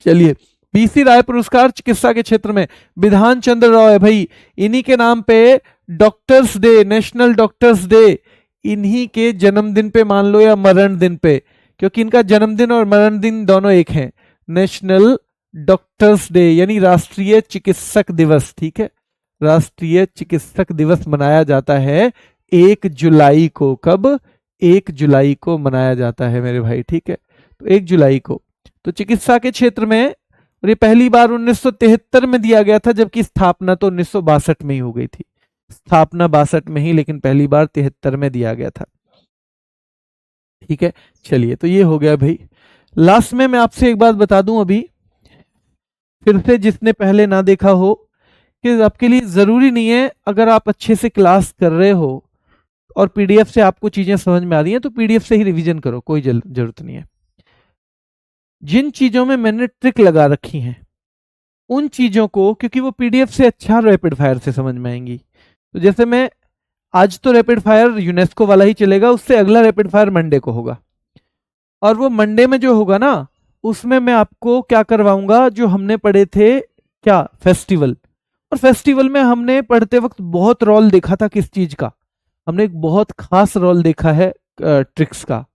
चलिए, BC राय पुरस्कार चिकित्सा के क्षेत्र में विधान चंद्र राव है भाई, इन्हीं के नाम पे doctors day, national doctors day, इन्हीं के जन्मदिन पे मान लो या मरण दिन पे, क्योंकि इनका जन्मदिन और मरण दिन दोनों एक हैं, नेशनल डॉक्टर्स डे यानी राष्ट्रीय चिकित्सक दिवस, ठीक है। राष्ट्रीय चिकित्सक दिवस मनाया जाता है 1 जुलाई को। कब? 1 जुलाई को मनाया जाता है मेरे भाई, ठीक है। तो 1 जुलाई को तो चिकित्सा के क्षेत्र में, और ये पहली बार 1973 में दिया गया था, जबकि स्थापना तो 1962 में ही हो गई थी। स्थापना 62 में ही, लेकिन पहली बार 73 में दिया गया था, ठीक है। चलिए, तो ये हो गया भाई। लास्ट में मैं आपसे एक बात बता दूं अभी फिर से, जिसने पहले ना देखा हो, कि आपके लिए जरूरी नहीं है अगर आप अच्छे से क्लास कर रहे हो और PDF से आपको चीजें समझ में आ रही हैं तो PDF से ही रिवीजन करो, कोई जरूरत नहीं है। जिन चीजों में मैंने ट्रिक लगा रखी है उन चीजों को, क्योंकि वो PDF से अच्छा रैपिड फायर से समझ में आएंगी, तो जैसे मैं आज तो रैपिड फायर यूनेस्को वाला ही चलेगा, उससे अगला रैपिड फायर मंडे को होगा, और वो मंडे में जो होगा ना उसमें मैं आपको क्या करवाऊंगा, जो हमने पढ़े थे क्या, फेस्टिवल। और फेस्टिवल में हमने पढ़ते वक्त बहुत रोल देखा था, किस चीज का? हमने एक बहुत खास रोल देखा है ट्रिक्स का,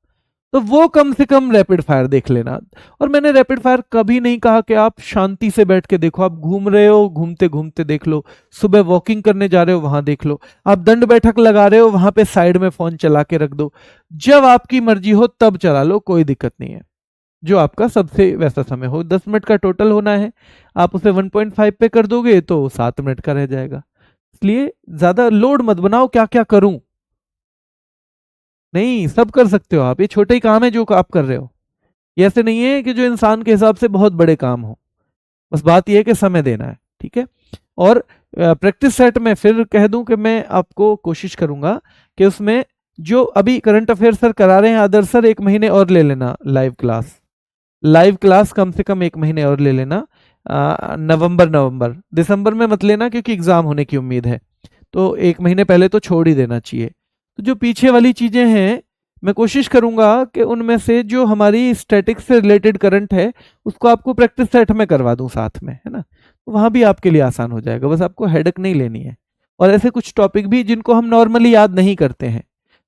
तो वो कम से कम रैपिड फायर देख लेना। और मैंने रैपिड फायर कभी नहीं कहा कि आप शांति से बैठ के देखो, आप घूम रहे हो घूमते घूमते देख लो, सुबह वॉकिंग करने जा रहे हो वहां देख लो, आप दंड बैठक लगा रहे हो वहां पे साइड में फोन चला के रख दो, जब आपकी मर्जी हो तब चला लो, कोई दिक्कत नहीं है, जो आपका सबसे वैसा समय हो। 10 मिनट का टोटल होना है, आप उसे 1.5 पे कर दोगे तो 7 मिनट का रह जाएगा, इसलिए ज्यादा लोड मत बनाओ क्या क्या करूं, नहीं सब कर सकते हो आप, ये छोटे ही काम है जो आप कर रहे हो, ये ऐसे नहीं है कि जो इंसान के हिसाब से बहुत बड़े काम हो, बस बात यह है कि समय देना है, ठीक है। और प्रैक्टिस सेट में फिर कह दूं कि मैं आपको कोशिश करूंगा कि उसमें जो अभी करंट अफेयर सर करा रहे हैं आदर्श सर, 1 महीने और ले लेना लाइव क्लास कम से कम 1 महीने और ले लेना, नवंबर दिसंबर में मत लेना क्योंकि एग्जाम होने की उम्मीद है, तो 1 महीने पहले तो छोड़ ही देना चाहिए। तो जो पीछे वाली चीजें हैं मैं कोशिश करूंगा कि उनमें से जो हमारी स्टैटिक्स से रिलेटेड करंट है उसको आपको प्रैक्टिस सेट में करवा दूं साथ में, है ना, तो वहां भी आपके लिए आसान हो जाएगा, बस आपको हेडेक नहीं लेनी है। और ऐसे कुछ टॉपिक भी जिनको हम नॉर्मली याद नहीं करते हैं,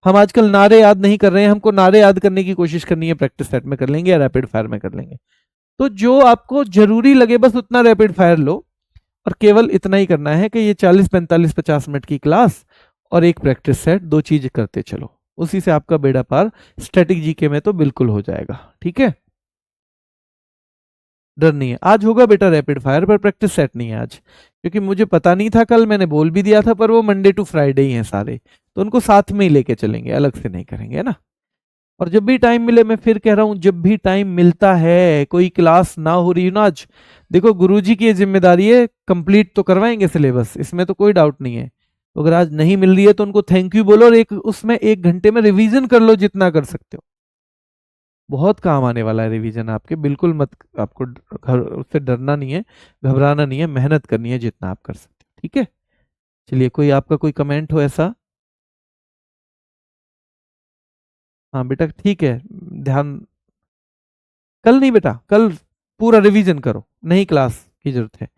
हम आजकल नारे याद नहीं कर रहे हैं, हमको नारे याद करने की कोशिश करनी है, प्रैक्टिस सेट में कर लेंगे या रैपिड फायर में कर लेंगे। तो जो आपको जरूरी लगे बस उतना रैपिड फायर लो, और केवल इतना ही करना है कि ये 40 45 50 मिनट की क्लास और एक प्रैक्टिस सेट, दो चीज करते चलो, उसी से आपका बेड़ा पार स्टैटिक जीके में तो बिल्कुल हो जाएगा। ठीक है, डर नहीं है। आज होगा बेटा रैपिड फायर, पर प्रैक्टिस सेट नहीं है आज, क्योंकि मुझे पता नहीं था, कल मैंने बोल भी दिया था, पर वो मंडे टू फ्राइडे ही हैं सारे, तो उनको साथ में ही लेके चलेंगे, अलग से नहीं करेंगे, है ना। और जब भी टाइम मिले, मैं फिर कह रहा हूं, जब भी टाइम मिलता है, कोई क्लास ना हो रही ना आज, देखो गुरुजी की ये जिम्मेदारी है, कंप्लीट तो करवाएंगे सिलेबस, इसमें तो कोई डाउट नहीं है। तो अगर आज नहीं मिल रही है तो उनको थैंक यू बोलो, और एक उसमें 1 घंटे में रिवीजन कर लो जितना कर सकते हो, बहुत काम आने वाला है रिवीजन आपके, बिल्कुल मत, आपको उससे डरना नहीं है, घबराना नहीं है, मेहनत करनी है जितना आप कर सकते हो। ठीक है, चलिए, कोई आपका कोई कमेंट हो ऐसा? हाँ बेटा ठीक है, ध्यान, कल नहीं बेटा, कल पूरा रिवीजन करो, नहीं क्लास की जरूरत है।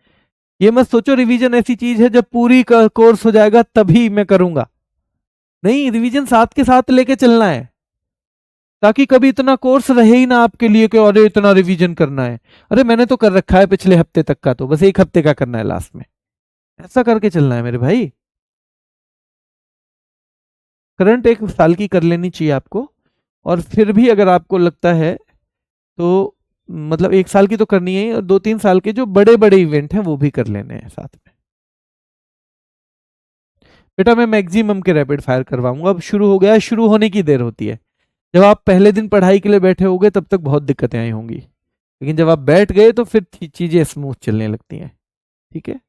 ये मत सोचो रिवीजन ऐसी चीज है जब पूरी कोर्स हो जाएगा तभी मैं करूंगा, नहीं, रिवीजन साथ के साथ लेके चलना है, ताकि कभी इतना कोर्स रहे ही ना आपके लिए कि अरे इतना रिवीजन करना है, अरे मैंने तो कर रखा है पिछले हफ्ते तक का, तो बस एक हफ्ते का करना है लास्ट में, ऐसा करके चलना है मेरे भाई। करंट 1 साल की कर लेनी चाहिए आपको, और फिर भी अगर आपको लगता है तो मतलब 1 साल की तो करनी है, और 2 3 साल के जो बड़े बड़े इवेंट हैं वो भी कर लेने हैं साथ में। बेटा मैं मैक्सिमम के रैपिड फायर करवाऊंगा, अब शुरू हो गया है, शुरू होने की देर होती है, जब आप पहले दिन पढ़ाई के लिए बैठे होगे तब तक बहुत दिक्कतें आई होंगी, लेकिन जब आप बैठ गए तो फिर चीजें स्मूथ चलने लगती हैं। ठीक है,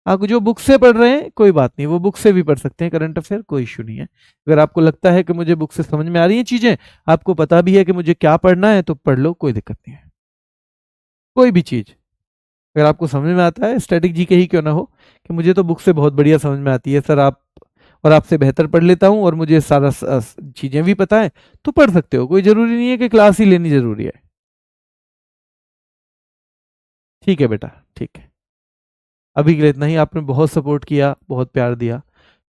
आप जो बुक से पढ़ रहे हैं कोई बात नहीं, वो बुक से भी पढ़ सकते हैं करंट अफेयर, कोई इश्यू नहीं है। अगर आपको लगता है कि मुझे बुक से समझ में आ रही हैं चीजें, आपको पता भी है कि मुझे क्या पढ़ना है, तो पढ़ लो, कोई दिक्कत नहीं है। कोई भी चीज अगर आपको समझ में आता है, स्टैटिक जीके ही क्यों ना हो, कि मुझे तो बुक से बहुत बढ़िया समझ में आती है सर, आप और आपसे बेहतर पढ़ लेता हूँ, और मुझे सारा चीजें भी पता है, तो पढ़ सकते हो, कोई जरूरी नहीं है कि क्लास ही लेनी जरूरी है। ठीक है बेटा, ठीक है, अभी के लिए इतना ही। आपने बहुत सपोर्ट किया, बहुत प्यार दिया।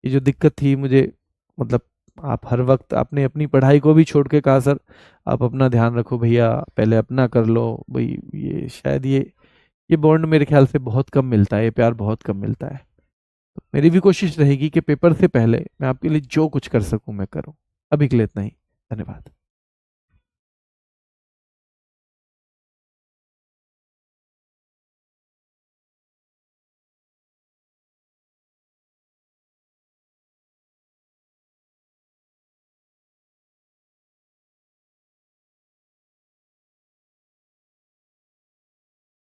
ये जो दिक्कत थी मुझे, मतलब आप हर वक्त आपने अपनी पढ़ाई को भी छोड़ के कहा सर आप अपना ध्यान रखो भैया, पहले अपना कर लो भाई, ये शायद ये बॉन्ड मेरे ख्याल से बहुत कम मिलता है, ये प्यार बहुत कम मिलता है। तो मेरी भी कोशिश रहेगी कि पेपर से पहले मैं आपके लिए जो कुछ कर सकूं मैं करूं। अभी के लिए इतना ही, धन्यवाद।